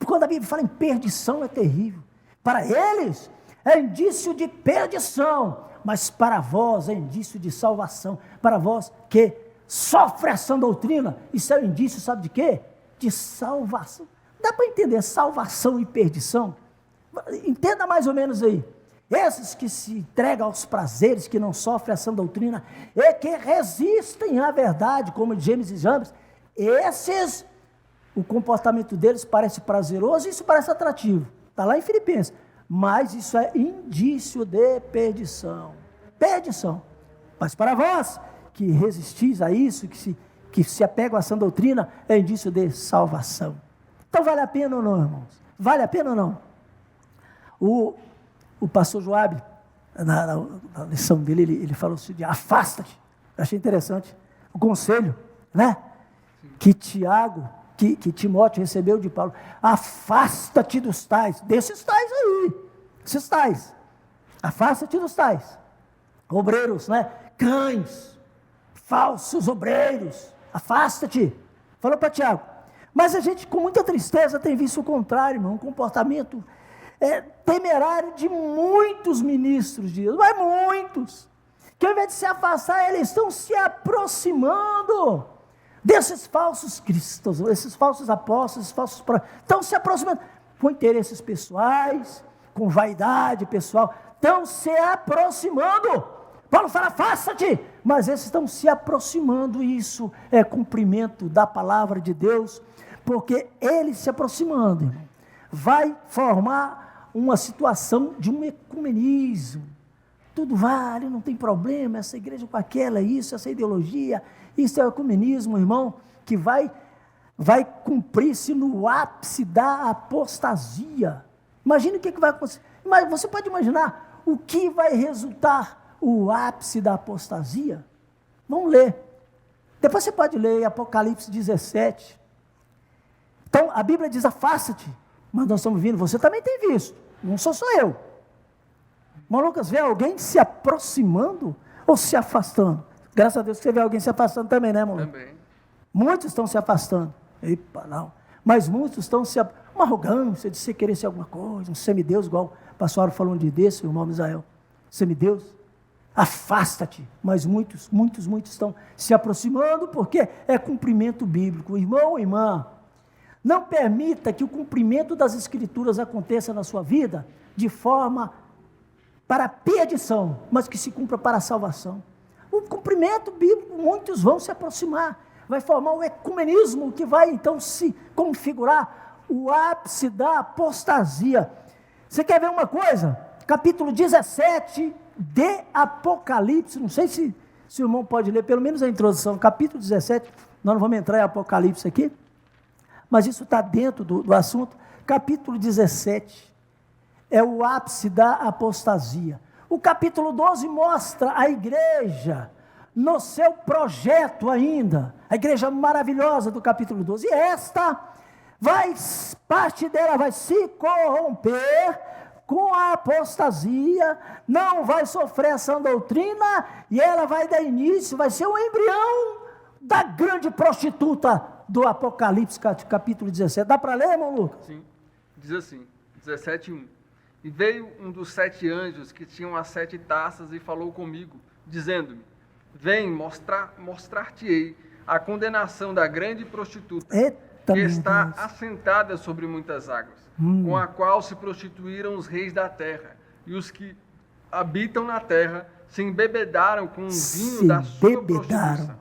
Quando a Bíblia fala em perdição, é terrível. Para eles, é indício de perdição, mas para vós é indício de salvação. Para vós que sofre a sã doutrina, isso é um indício, sabe de quê? De salvação. Dá para entender salvação e perdição? Entenda mais ou menos aí. Esses que se entregam aos prazeres, que não sofrem a sã doutrina, e que resistem à verdade, como James e Jambres, esses, o comportamento deles parece prazeroso, isso parece atrativo. Está lá em Filipenses. Mas isso é indício de perdição. Perdição. Mas para vós, que resistis a isso, que se apegam à sã doutrina, é indício de salvação. Então vale a pena ou não, irmãos? Vale a pena ou não? O pastor Joabe, na lição dele, ele falou assim, afasta-te. Eu achei interessante. O conselho, né? Que Timóteo recebeu de Paulo. Afasta-te dos tais. Desses tais aí. Esses tais. Afasta-te dos tais. Obreiros, né? Cães. Falsos obreiros. Afasta-te. Falou para Tiago. Mas a gente, com muita tristeza, tem visto o contrário, irmão. Um comportamento temerário de muitos ministros de Deus, mas muitos, que ao invés de se afastar, eles estão se aproximando desses falsos cristos, esses falsos apóstolos, esses falsos estão se aproximando, com interesses pessoais, com vaidade pessoal, estão se aproximando. Paulo fala, afasta-te, mas esses estão se aproximando, e isso é cumprimento da palavra de Deus, porque ele se aproximando, irmão, vai formar uma situação de um ecumenismo. Tudo vale, não tem problema, essa igreja com aquela, isso, essa ideologia, isso é o ecumenismo, irmão, que vai cumprir-se no ápice da apostasia. Imagine o que vai acontecer. Mas você pode imaginar o que vai resultar o ápice da apostasia? Vamos ler. Depois você pode ler Apocalipse 17. Então, a Bíblia diz, afasta-te. Mas nós estamos vindo, você também tem visto, não sou só eu. Irmão Lucas, vê alguém se aproximando ou se afastando? Graças a Deus que você vê alguém se afastando também, né, irmão? Também. Muitos estão se afastando. Epa, não. Mas muitos estão uma arrogância de você querer ser alguma coisa, um semideus, igual o pastor falou um dia desse, o irmão Misael. Semideus, afasta-te. Mas muitos estão se aproximando, porque é cumprimento bíblico. Irmão, irmã, não permita que o cumprimento das Escrituras aconteça na sua vida de forma para a perdição, mas que se cumpra para a salvação. O cumprimento bíblico, muitos vão se aproximar, vai formar um ecumenismo que vai então se configurar o ápice da apostasia. Você quer ver uma coisa? Capítulo 17 de Apocalipse, não sei se o irmão pode ler, pelo menos a introdução, capítulo 17, nós não vamos entrar em Apocalipse aqui, mas isso está dentro do assunto. Capítulo 17 é o ápice da apostasia. O capítulo 12 mostra a igreja no seu projeto ainda, a igreja maravilhosa do capítulo 12, e esta parte dela vai se corromper com a apostasia, não vai sofrer essa doutrina, e ela vai dar início, vai ser o embrião da grande prostituta do Apocalipse, capítulo 17. Dá para ler, irmão Lucas? Sim, diz assim, 17:1. E veio um dos 7 anjos que tinham as 7 taças e falou comigo, dizendo-me: vem, mostrar-te-ei a condenação da grande prostituta, Eita, que está assentada sobre muitas águas, com a qual se prostituíram os reis da terra, e os que habitam na terra se embebedaram com o vinho da sua prostituição.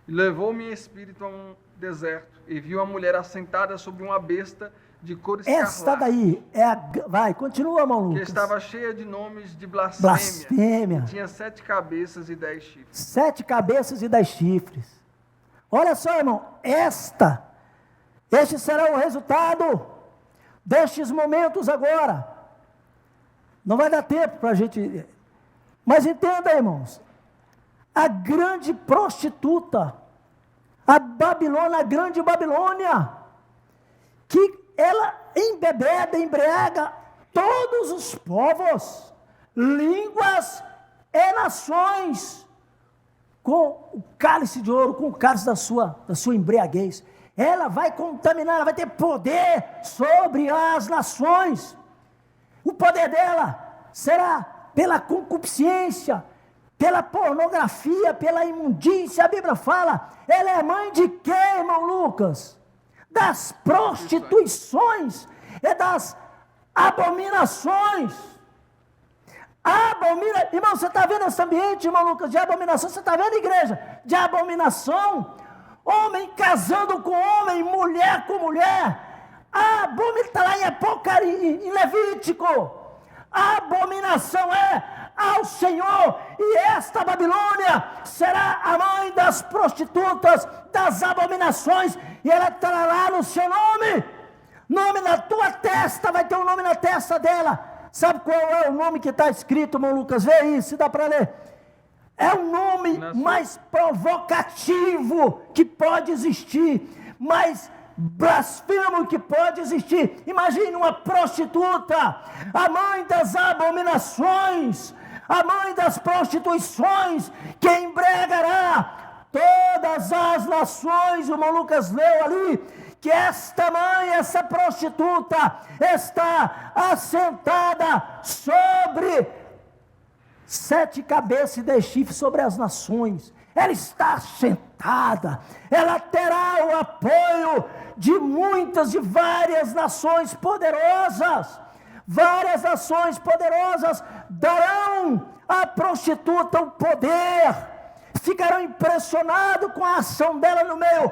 E levou-me em espírito a um deserto, e viu a mulher assentada sobre uma besta de cor escarlate. Esta daí é a... Vai, continua, irmão Lucas. Que estava cheia de nomes de blasfêmia. Tinha 7 cabeças e 10 chifres. 7 cabeças e 10 chifres. Olha só, irmão, este será o resultado destes momentos agora. Não vai dar tempo para a gente... Mas entenda, irmãos, a grande prostituta, a Babilônia, a grande Babilônia, que ela embebeda, embriaga todos os povos, línguas e nações, com o cálice de ouro, com o cálice da sua embriaguez. Ela vai contaminar, ela vai ter poder sobre as nações. O poder dela será pela concupiscência, pela pornografia, pela imundícia. A Bíblia fala, ela é mãe de quem, irmão Lucas? Das prostituições e das abominações. Irmão, você está vendo esse ambiente, irmão Lucas, de abominação? Você está vendo, igreja, de abominação? Homem casando com homem, mulher com mulher. A abominação está lá em Apocalipse, em Levítico. A abominação é ao Senhor, e esta Babilônia será a mãe das prostitutas, das abominações, e ela estará lá no seu nome na tua testa, vai ter um nome na testa dela. Sabe qual é o nome que está escrito, irmão Lucas? Vê aí, se dá para ler. É o nome mais provocativo que pode existir, mais blasfemo que pode existir. Imagine uma prostituta, a mãe das abominações, a mãe das prostituições, que embriagará todas as nações. O irmão Lucas leu ali que esta mãe, essa prostituta, está assentada sobre 7 cabeças e 10 chifres, sobre as nações. Ela está assentada, ela terá o apoio de muitas, de várias nações poderosas. Várias nações poderosas darão à prostituta o poder, ficarão impressionados com a ação dela no meio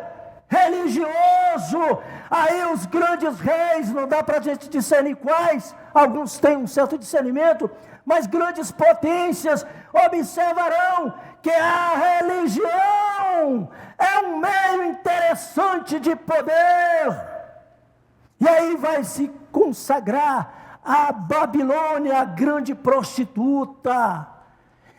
religioso. Aí os grandes reis, não dá para a gente discernir quais, alguns têm um certo discernimento, mas grandes potências observarão que a religião é um meio interessante de poder. E aí vai se consagrar a Babilônia, a grande prostituta.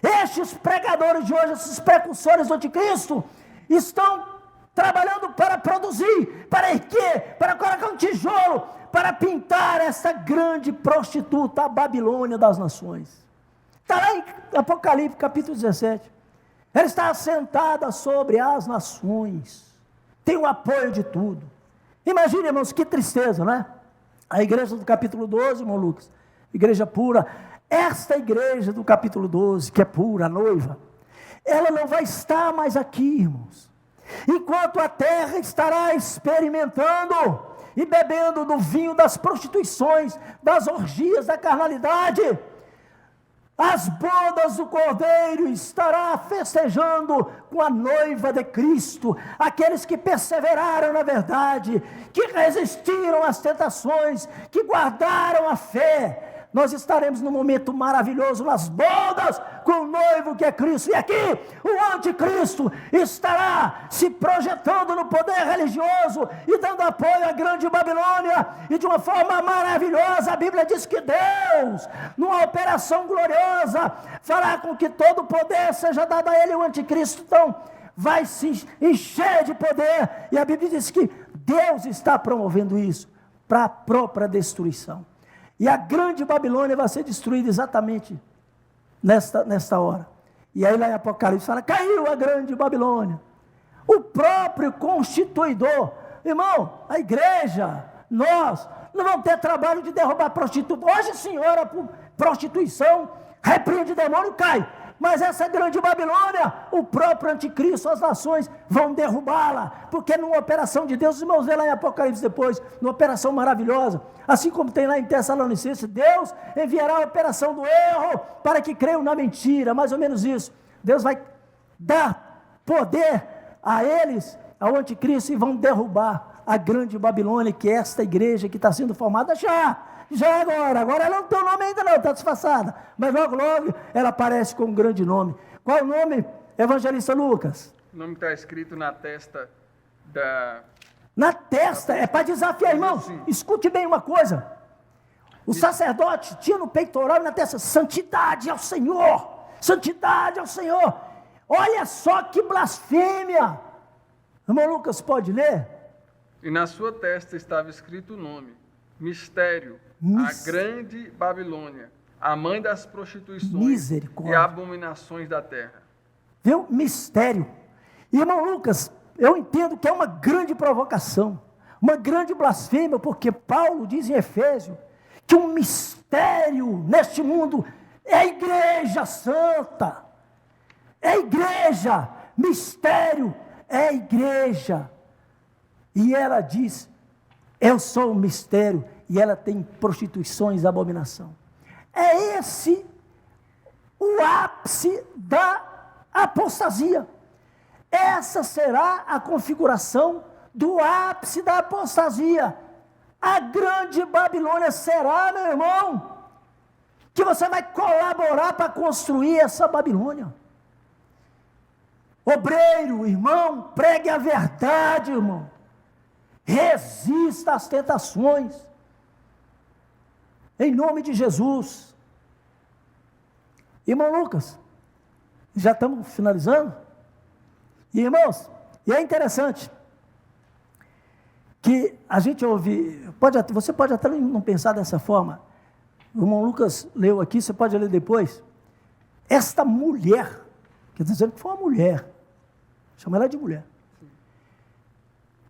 Estes pregadores de hoje, esses precursores do anticristo, estão trabalhando para produzir, para erguer, para colocar um tijolo, para pintar essa grande prostituta, a Babilônia das nações. Está lá em Apocalipse, capítulo 17. Ela está assentada sobre as nações, tem o apoio de tudo. Imagine, irmãos, que tristeza, né? A igreja do capítulo 12, irmão Lucas, igreja pura, esta igreja do capítulo 12, que é pura, a noiva, ela não vai estar mais aqui, irmãos, enquanto a terra estará experimentando e bebendo do vinho das prostituições, das orgias, da carnalidade. As bodas do Cordeiro estará festejando com a noiva de Cristo, aqueles que perseveraram na verdade, que resistiram às tentações, que guardaram a fé. nós estaremos num momento maravilhoso, nas bodas, com o noivo que é Cristo. E aqui, o anticristo estará se projetando no poder religioso e dando apoio à grande Babilônia. E de uma forma maravilhosa, a Bíblia diz que Deus, numa operação gloriosa, fará com que todo o poder seja dado a ele, o anticristo. Então, vai se encher de poder. E a Bíblia diz que Deus está promovendo isso para a própria destruição. E a grande Babilônia vai ser destruída exatamente nesta hora. E aí lá em Apocalipse fala, caiu a grande Babilônia. O próprio constituidor, irmão, a igreja, nós não vamos ter trabalho de derrubar prostituta. Hoje, senhora, por prostituição, repreende demônio, cai. Mas essa grande Babilônia, o próprio anticristo, as nações vão derrubá-la, porque numa operação de Deus, os irmãos vê lá em Apocalipse depois, numa operação maravilhosa, assim como tem lá em Tessalonicenses, Deus enviará a operação do erro, para que creiam na mentira, mais ou menos isso. Deus vai dar poder a eles, ao anticristo, e vão derrubar a grande Babilônia, que é esta igreja que está sendo formada já agora ela não tem o nome ainda não, está disfarçada, mas logo ela aparece com um grande nome. Qual é o nome, evangelista Lucas? O nome está escrito na testa da... Na testa, é para desafiar, irmão. Escute bem uma coisa, o sacerdote tinha no peitoral e na testa, santidade ao Senhor, santidade ao Senhor. Olha só que blasfêmia. Irmão Lucas, pode ler? E na sua testa estava escrito o nome, mistério, a grande Babilônia, a mãe das prostituições e abominações da terra. Viu? Mistério. Irmão Lucas, eu entendo que é uma grande provocação, uma grande blasfêmia, porque Paulo diz em Efésios que um mistério neste mundo é a igreja santa, é a igreja, mistério é a igreja. E ela diz, eu sou o mistério, e ela tem prostituições, abominação. É esse o ápice da apostasia. Essa será a configuração do ápice da apostasia. A grande Babilônia será, meu irmão, que você vai colaborar para construir essa Babilônia. Obreiro, irmão, pregue a verdade, irmão. Resista às tentações. Em nome de Jesus. Irmão Lucas, já estamos finalizando? E irmãos, e é interessante que a gente ouve, você pode até não pensar dessa forma. O irmão Lucas leu aqui, você pode ler depois. Esta mulher, quer dizer que foi uma mulher, chama ela de mulher.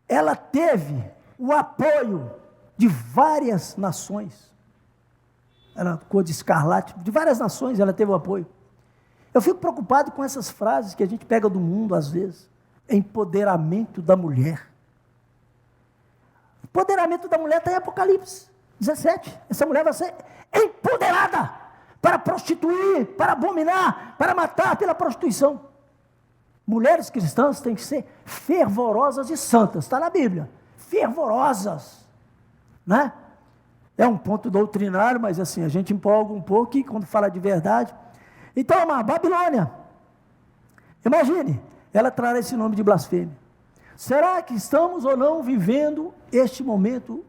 Ela teve o apoio de várias nações. Ela cor de escarlate, de várias nações ela teve o apoio. Eu fico preocupado com essas frases que a gente pega do mundo às vezes. Empoderamento da mulher. Empoderamento da mulher está em Apocalipse 17. Essa mulher vai ser empoderada para prostituir, para abominar, para matar pela prostituição. Mulheres cristãs têm que ser fervorosas e santas, está na Bíblia. Fervorosas, né? É um ponto doutrinário, mas assim, a gente empolga um pouco e quando fala de verdade. Então, a Babilônia, imagine, ela trará esse nome de blasfêmia. Será que estamos ou não vivendo este momento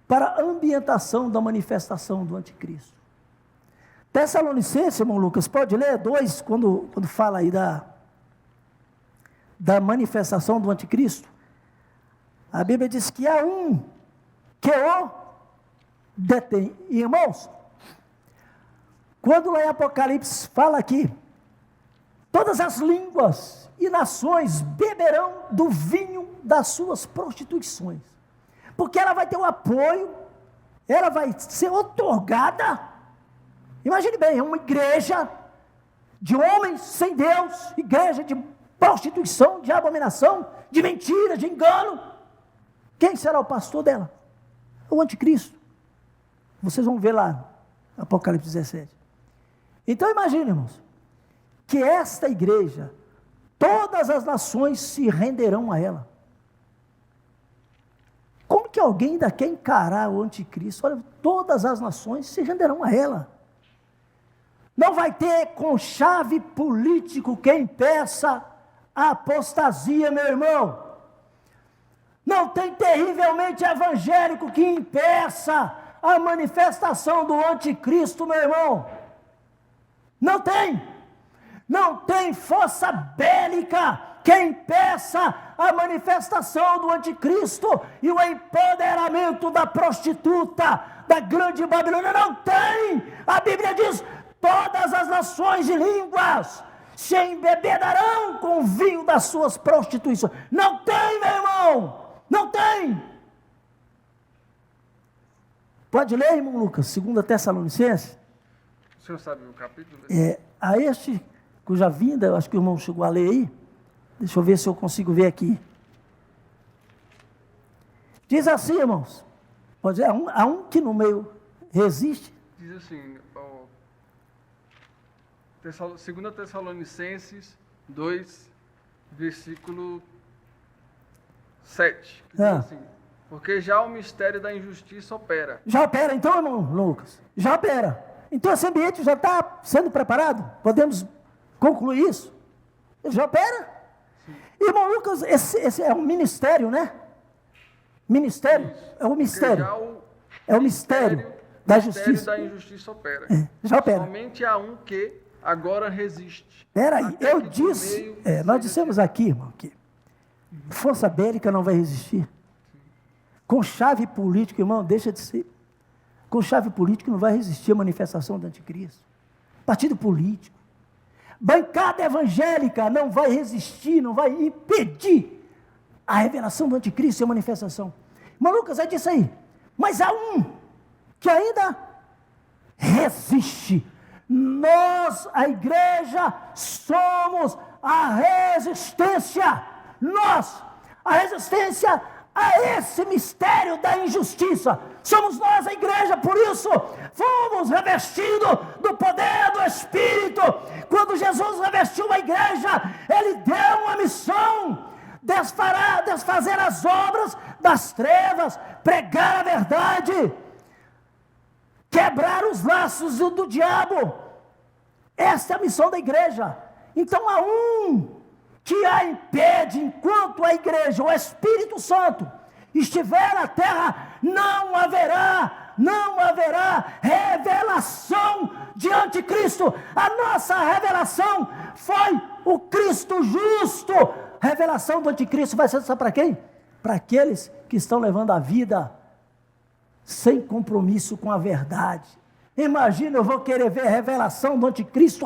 para a ambientação da manifestação do anticristo? Tessalonicenses, irmão Lucas, pode ler 2, quando fala aí da manifestação do anticristo? A Bíblia diz que há um que o detém. E, irmãos, quando lá em Apocalipse fala aqui, todas as línguas e nações beberão do vinho das suas prostituições, porque ela vai ter o apoio, ela vai ser otorgada. Imagine bem, é uma igreja de homens sem Deus, igreja de prostituição, de abominação, de mentira, de engano. Quem será o pastor dela? O anticristo. Vocês vão ver lá, Apocalipse 17. Então imagine, irmãos, que esta igreja, todas as nações se renderão a ela. Como Como que alguém ainda quer encarar o anticristo? Olha, todas as nações se renderão a ela. Não vai ter conchave político que impeça a apostasia, meu irmão. Não tem terrivelmente evangélico que impeça a manifestação do anticristo, meu irmão. Não tem. Não tem força bélica que impeça a manifestação do anticristo e o empoderamento da prostituta, da grande Babilônia. Não tem. A Bíblia diz: todas as nações e línguas se embebedarão com o vinho das suas prostituições. Não tem, meu irmão. Não tem. Pode ler, irmão Lucas, 2 Tessalonicenses? O senhor sabe o capítulo? A este, cuja vinda, eu acho que o irmão chegou a ler aí. Deixa eu ver se eu consigo ver aqui. Diz assim, irmãos. Pode dizer, há um que no meio resiste. Diz assim, 2 Tessalonicenses 2, versículo 7. Diz assim: porque já o mistério da injustiça opera. Já opera, então, irmão Lucas? Já opera. Então esse ambiente já está sendo preparado? Podemos concluir isso? Ele já opera? Sim. Irmão Lucas, esse é um ministério, né? Ministério? Isso. É o mistério. É o mistério da justiça. O mistério da injustiça opera. Já opera. Somente há um que agora resiste. Espera aí, eu disse, nós dissemos aqui, irmão, que força bélica não vai resistir. Com chave política, irmão, deixa de ser. Com chave política não vai resistir a manifestação do anticristo. Partido político. Bancada evangélica não vai resistir, não vai impedir a revelação do anticristo e a manifestação. Irmão Lucas, é disso aí. Mas há um que ainda resiste. Nós, a igreja, somos a resistência. Nós, a resistência a esse mistério da injustiça. Somos nós, a igreja, por isso fomos revestidos do poder do Espírito. Quando Jesus revestiu a igreja, Ele deu uma missão: desfazer as obras das trevas, pregar a verdade, quebrar os laços do diabo. Esta é a missão da igreja. Então há um que a impede, enquanto a igreja, o Espírito Santo, estiver na terra, não haverá revelação de anticristo. A nossa revelação foi o Cristo justo. Revelação do anticristo vai ser só para quem? Para aqueles que estão levando a vida sem compromisso com a verdade. Imagina, eu vou querer ver a revelação do anticristo.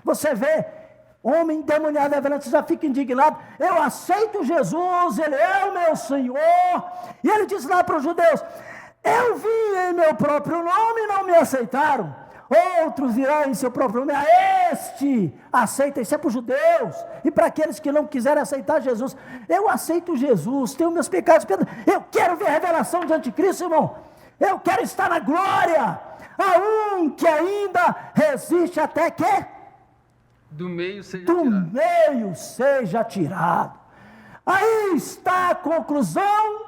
Você vê homem endemoniado revelando, você já fica indignado. Eu aceito Jesus, Ele é o meu Senhor. E Ele diz lá para os judeus: eu vim em meu próprio nome e não me aceitaram. Outros virão em seu próprio nome. A este aceita. Isso é para os judeus. E para aqueles que não quiserem aceitar Jesus. Eu aceito Jesus, tenho meus pecados. Eu quero ver a revelação de anticristo, irmão. Eu quero estar na glória. Há um que ainda resiste até que do meio seja tirado. Aí está a conclusão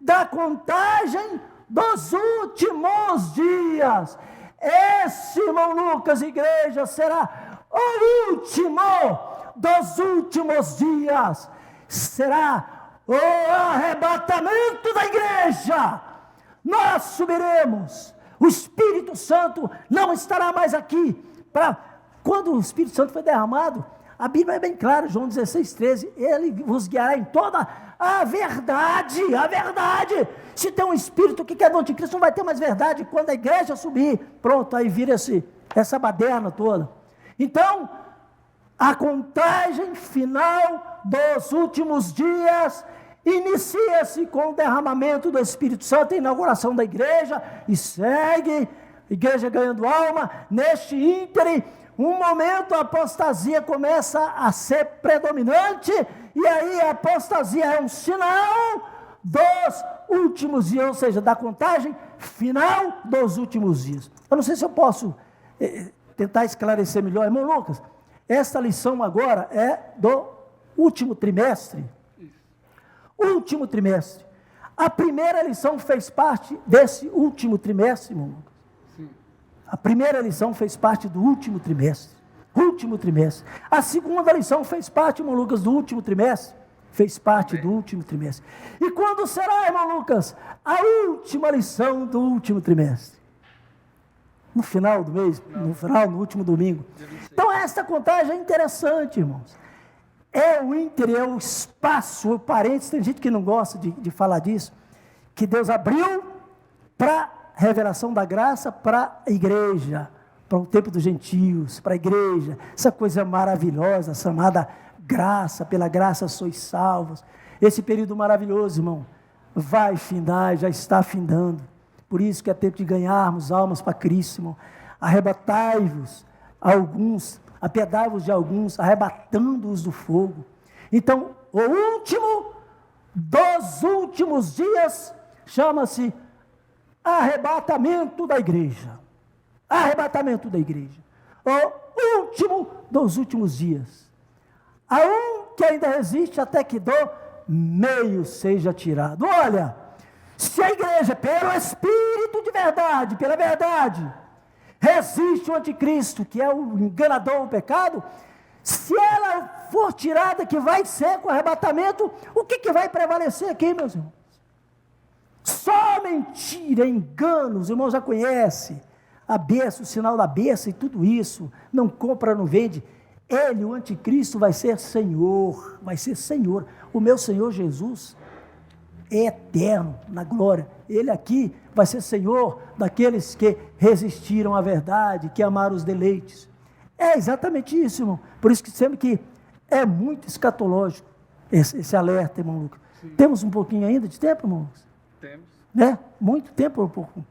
da contagem dos últimos dias. Esse, irmão Lucas, igreja, será o último dos últimos dias. Será o arrebatamento da igreja. Nós subiremos. O Espírito Santo não estará mais aqui para... Quando o Espírito Santo foi derramado, a Bíblia é bem clara, João 16:13, Ele vos guiará em toda a verdade. Se tem um Espírito que quer do anticristo, não vai ter mais verdade. Quando a igreja subir, pronto, aí vira essa baderna toda. Então, a contagem final dos últimos dias inicia-se com o derramamento do Espírito Santo, a inauguração da igreja, e segue, igreja ganhando alma. Neste ínterim, um momento a apostasia começa a ser predominante, e aí a apostasia é um sinal dos últimos dias, ou seja, da contagem final dos últimos dias. Eu não sei se eu posso tentar esclarecer melhor, irmão Lucas. Esta lição agora é do último trimestre. Último trimestre. A primeira lição fez parte desse último trimestre, irmão Lucas. Sim. A primeira lição fez parte do último trimestre. Último trimestre. A segunda lição fez parte, irmão Lucas, do último trimestre. Fez parte do último trimestre. E quando será, irmão Lucas, a última lição do último trimestre? No final do mês, no último domingo. Então esta contagem é interessante, irmãos. É o ínter, é o espaço, o parênteses, tem gente que não gosta de falar disso, que Deus abriu para revelação da graça para a igreja, para o tempo dos gentios, para a igreja, essa coisa maravilhosa, chamada graça, pela graça sois salvos. Esse período maravilhoso, irmão, vai findar, já está findando. Por isso que é tempo de ganharmos almas para Cristo, irmão. Arrebatai-vos alguns, apiedai-vos de alguns, arrebatando-os do fogo. Então, o último dos últimos dias chama-se arrebatamento da igreja. Arrebatamento da igreja. O último dos últimos dias. Há um que ainda resiste até que do meio seja tirado. Olha, se a igreja, pelo Espírito de verdade, pela verdade, resiste ao anticristo, que é o enganador, o pecado, se ela for tirada, que vai ser com o arrebatamento, o que vai prevalecer aqui, meus irmãos? Só mentira, engano, os irmãos já conhecem, a besta, o sinal da besta e tudo isso, não compra, não vende. Ele, o anticristo, vai ser Senhor, o meu Senhor Jesus é eterno, na glória. Ele aqui vai ser Senhor daqueles que resistiram à verdade, que amaram os deleites. É exatamente isso, irmão. Por isso que sempre que é muito escatológico esse alerta, irmão Lucas. Sim. Temos um pouquinho ainda de tempo, irmão Lucas? Temos. Né? Muito tempo ou pouco?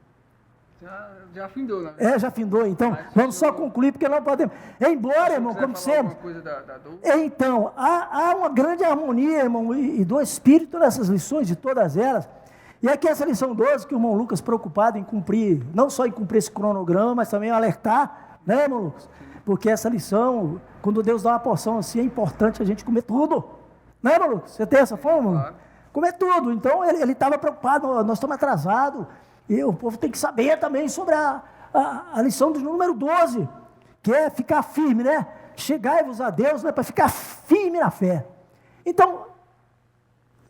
Já findou, né? Já findou, então vamos só concluir, porque não podemos. Embora, irmão, como dissemos. Então, há uma grande harmonia, irmão, e do Espírito nessas lições, de todas elas. E aqui essa lição 12, que o irmão Lucas, preocupado em cumprir, não só em cumprir esse cronograma, mas também alertar, né, irmão Lucas? Porque essa lição, quando Deus dá uma porção assim, é importante a gente comer tudo. Né, irmão Lucas? Você tem essa forma? Claro. Comer tudo. Então, ele estava preocupado, nós estamos atrasados. E o povo tem que saber também sobre a lição do número 12, que é ficar firme, né? Chegai-vos a Deus, né? Para ficar firme na fé. Então,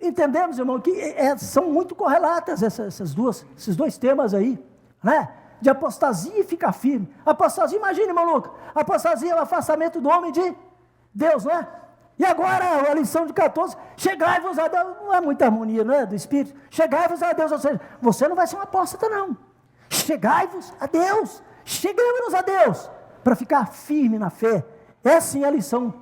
entendemos, irmão, que são muito correlatas esses dois temas aí, né? De apostasia e ficar firme. Apostasia, imagine, irmão Lucas, apostasia é o afastamento do homem de Deus, né? E agora a lição de 14, chegai-vos a Deus, não é muita harmonia, não é, do Espírito, chegai-vos a Deus, ou seja, você não vai ser um apóstata não, chegai-vos a Deus, cheguemos a Deus, para ficar firme na fé. Essa é a lição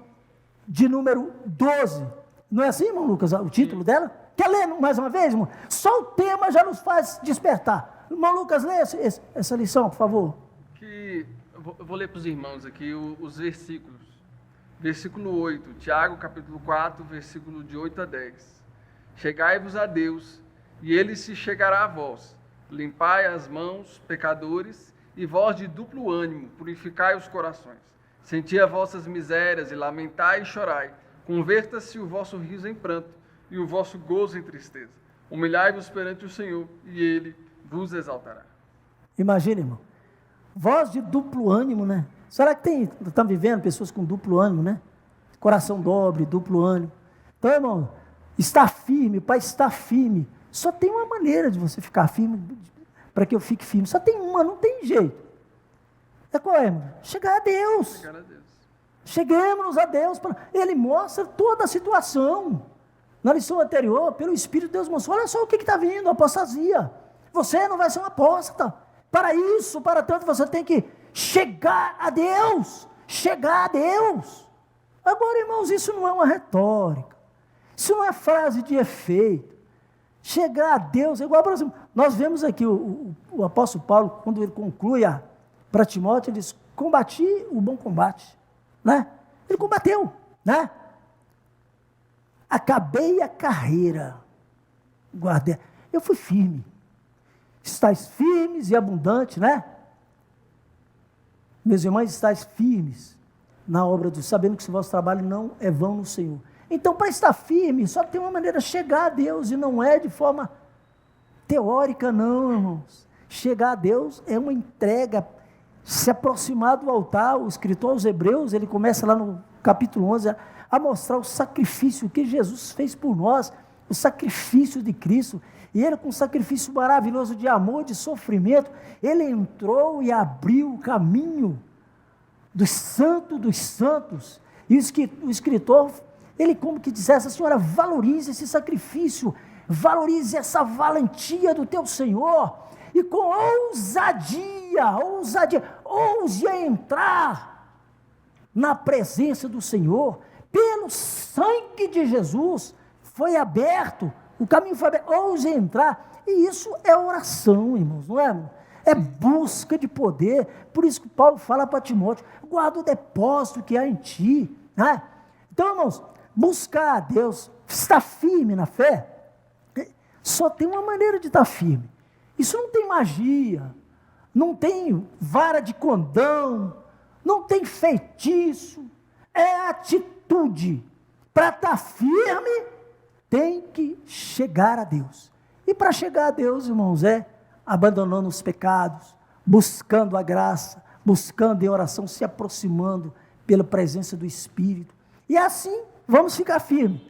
de número 12, não é assim, irmão Lucas, o título dela? Quer ler mais uma vez, irmão? Só o tema já nos faz despertar. Irmão Lucas, lê essa lição, por favor. Eu vou ler para os irmãos aqui os versículos. Versículo 8, Tiago, capítulo 4, versículo de 8 a 10. Chegai-vos a Deus, e Ele se chegará a vós. Limpai as mãos, pecadores, e vós de duplo ânimo, purificai os corações. Senti as vossas misérias, e lamentai e chorai. Converta-se o vosso riso em pranto, e o vosso gozo em tristeza. Humilhai-vos perante o Senhor, e Ele vos exaltará. Imagine, irmão, voz de duplo ânimo, né? Será que estão vivendo pessoas com duplo ânimo, né? Coração dobre, duplo ânimo. Então, irmão, estar firme, para estar firme, só tem uma maneira de você ficar firme, para que eu fique firme. Só tem uma, não tem jeito. É qual é, irmão? Chegar a Deus. Chegar a Deus. Cheguemos a Deus. Ele mostra toda a situação. Na lição anterior, pelo Espírito de Deus mostrou, olha só o que está vindo, a apostasia. Você não vai ser um apóstata. Para isso, para tanto, você tem que chegar a Deus, chegar a Deus. Agora, irmãos, isso não é uma retórica, isso não é frase de efeito. Chegar a Deus é igual, por exemplo, nós vemos aqui o apóstolo Paulo, quando ele conclui para Timóteo, ele diz, combati o bom combate, né? Ele combateu, né? Acabei a carreira, guardei, eu fui firme, estáis firmes e abundantes, né? Meus irmãos, estáis firmes na obra do, sabendo que o vosso trabalho não é vão no Senhor. Então, para estar firme, só tem uma maneira, chegar a Deus, e não é de forma teórica, não, irmãos. Chegar a Deus é uma entrega, se aproximar do altar. O escritor aos Hebreus, ele começa lá no capítulo 11 a mostrar o sacrifício que Jesus fez por nós, o sacrifício de Cristo. E ele, com um sacrifício maravilhoso de amor, de sofrimento, ele entrou e abriu o caminho do santo dos santos. E o escritor, ele como que dissesse: Senhora, valorize esse sacrifício, valorize essa valentia do teu Senhor, e com ousadia, ouse a entrar na presença do Senhor. Pelo sangue de Jesus foi aberto, o caminho foi aberto, ouse a entrar. E isso é oração, irmãos, não é, irmão? É busca de poder. Por isso que Paulo fala para Timóteo: guarda o depósito que há em ti, né? Então, irmãos, buscar a Deus, estar firme na fé, só tem uma maneira de estar firme. Isso não tem magia, não tem vara de condão, não tem feitiço, é atitude. Para estar firme, tem que chegar a Deus. E para chegar a Deus, irmãos, é abandonando os pecados, buscando a graça, buscando em oração, se aproximando pela presença do Espírito. E assim vamos ficar firmes,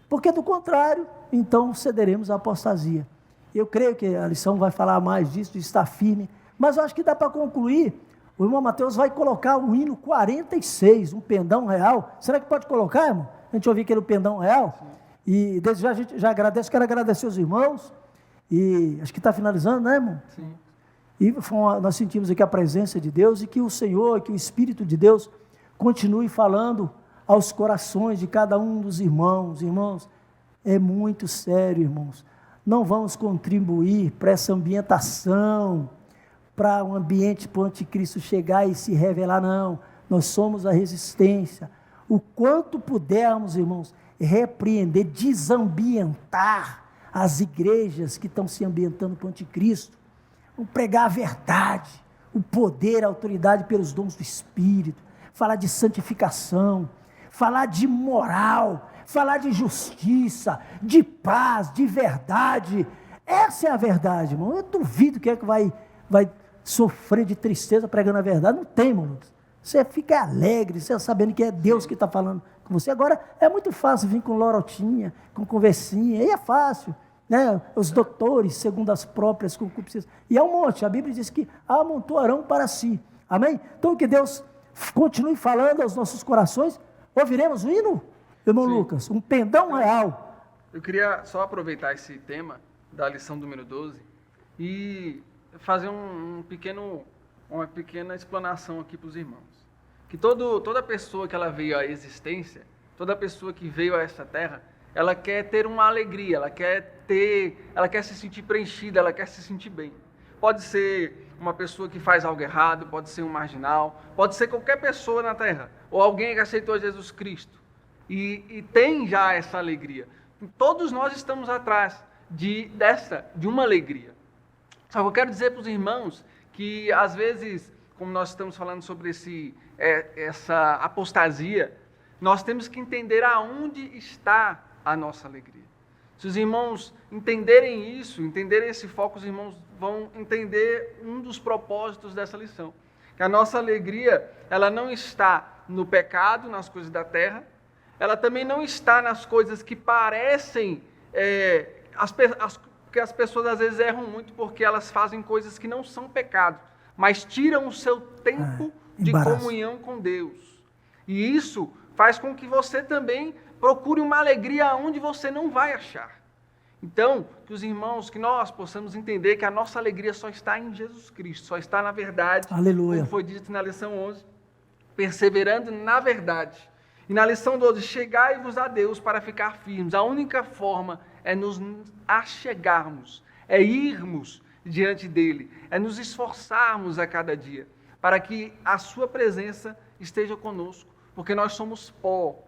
porque do contrário, então cederemos à apostasia. Eu creio que a lição vai falar mais disso, de estar firme, mas eu acho que dá para concluir. O irmão Mateus vai colocar o hino 46, um pendão real. Será que pode colocar, irmão? A gente ouviu aquele pendão real. Sim. E desde já a gente já agradece, quero agradecer os irmãos. E acho que está finalizando, né, irmão? Sim. E nós sentimos aqui a presença de Deus, e que o Senhor, que o Espírito de Deus continue falando aos corações de cada um dos irmãos. Irmãos, é muito sério, irmãos. Não vamos contribuir para essa ambientação, para um ambiente para o anticristo chegar e se revelar, não. Nós somos a resistência. O quanto pudermos, irmãos, repreender, desambientar as igrejas que estão se ambientando para o anticristo. Vamos pregar a verdade, o poder, a autoridade pelos dons do Espírito, falar de santificação, falar de moral, falar de justiça, de paz, de verdade. Essa é a verdade, irmão. Eu duvido que é que vai sofrer de tristeza pregando a verdade. Não tem, irmão. Você fica alegre, você sabendo que é Deus que está falando com você. Agora, é muito fácil vir com lorotinha, com conversinha, aí é fácil, né? Os doutores, segundo as próprias concupiscências. E é um monte, a Bíblia diz que amontoarão para si. Amém? Então, que Deus continue falando aos nossos corações. Ouviremos o hino, irmão Sim. Lucas? Um pendão real. Eu queria só aproveitar esse tema da lição número 12 e fazer uma pequena explanação aqui para os irmãos. Que toda pessoa que ela veio à existência, toda pessoa que veio a essa terra, ela quer ter uma alegria, ela quer se sentir preenchida, ela quer se sentir bem. Pode ser uma pessoa que faz algo errado, pode ser um marginal, pode ser qualquer pessoa na terra, ou alguém que aceitou Jesus Cristo e tem já essa alegria. Todos nós estamos atrás de uma alegria. Só que eu quero dizer para os irmãos que, às vezes, como nós estamos falando sobre essa apostasia, nós temos que entender aonde está a nossa alegria. Se os irmãos entenderem isso, entenderem esse foco, os irmãos vão entender um dos propósitos dessa lição. Que a nossa alegria, ela não está no pecado, nas coisas da terra, ela também não está nas coisas que parecem, que as pessoas às vezes erram muito porque elas fazem coisas que não são pecado, mas tiram o seu tempo de comunhão com Deus. E isso faz com que você também procure uma alegria onde você não vai achar. Então, que os irmãos, que nós possamos entender que a nossa alegria só está em Jesus Cristo, só está na verdade. Aleluia. Como foi dito na lição 11, perseverando na verdade. E na lição 12, chegai-vos a Deus para ficar firmes. A única forma é nos achegarmos, é irmos diante dele, é nos esforçarmos a cada dia, para que a sua presença esteja conosco, porque nós somos pó,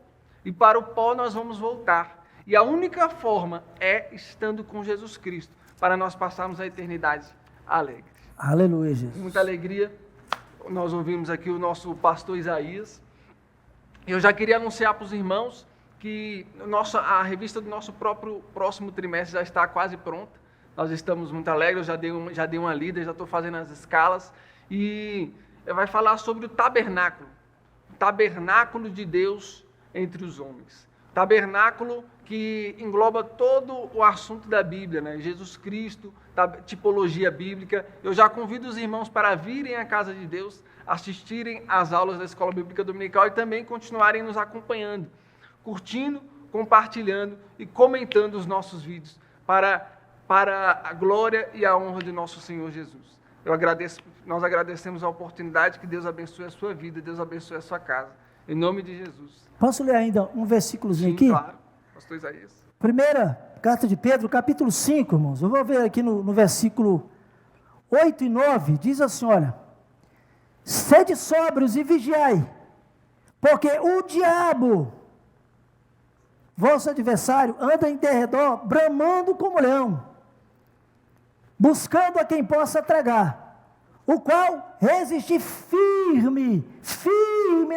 e para o pó nós vamos voltar. E a única forma é estando com Jesus Cristo, para nós passarmos a eternidade alegres. Aleluia, Jesus. Muita alegria. Nós ouvimos aqui o nosso pastor Isaías. Eu já queria anunciar para os irmãos que a revista do nosso próprio próximo trimestre já está quase pronta. Nós estamos muito alegres, eu já dei uma lida, já estou fazendo as escalas, e vai falar sobre o tabernáculo de Deus entre os homens. Tabernáculo que engloba todo o assunto da Bíblia, né? Jesus Cristo, tipologia bíblica. Eu já convido os irmãos para virem à casa de Deus, assistirem às aulas da Escola Bíblica Dominical e também continuarem nos acompanhando, curtindo, compartilhando e comentando os nossos vídeos para a glória e a honra de nosso Senhor Jesus. Nós agradecemos a oportunidade, que Deus abençoe a sua vida, Deus abençoe a sua casa. Em nome de Jesus. Posso ler ainda um versículozinho aqui? Claro, pastor Isaías. Primeira carta de Pedro, capítulo 5, irmãos. Eu vou ver aqui no versículo 8 e 9, diz assim, olha: sede sóbrios e vigiai, porque o diabo, vosso adversário, anda em derredor, bramando como leão, buscando a quem possa tragar, o qual resiste firme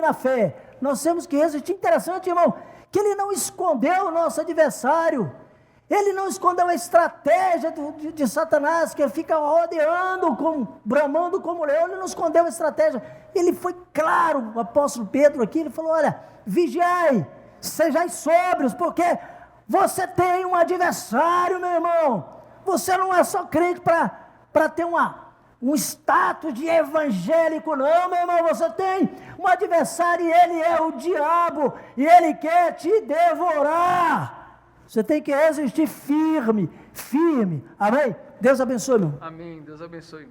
na fé. Nós temos que resistir. Interessante, irmão, que ele não escondeu o nosso adversário, ele não escondeu a estratégia de Satanás, que ele fica rodeando, bramando como leão. Ele não escondeu a estratégia, ele foi claro. O apóstolo Pedro aqui, ele falou, olha, vigiai, sejais sóbrios, porque você tem um adversário, meu irmão. Você não é só crente para ter um status de evangélico, não, meu irmão. Você tem um adversário e ele é o diabo, e ele quer te devorar. Você tem que resistir firme, amém? Deus abençoe, meu irmão. Amém, Deus abençoe.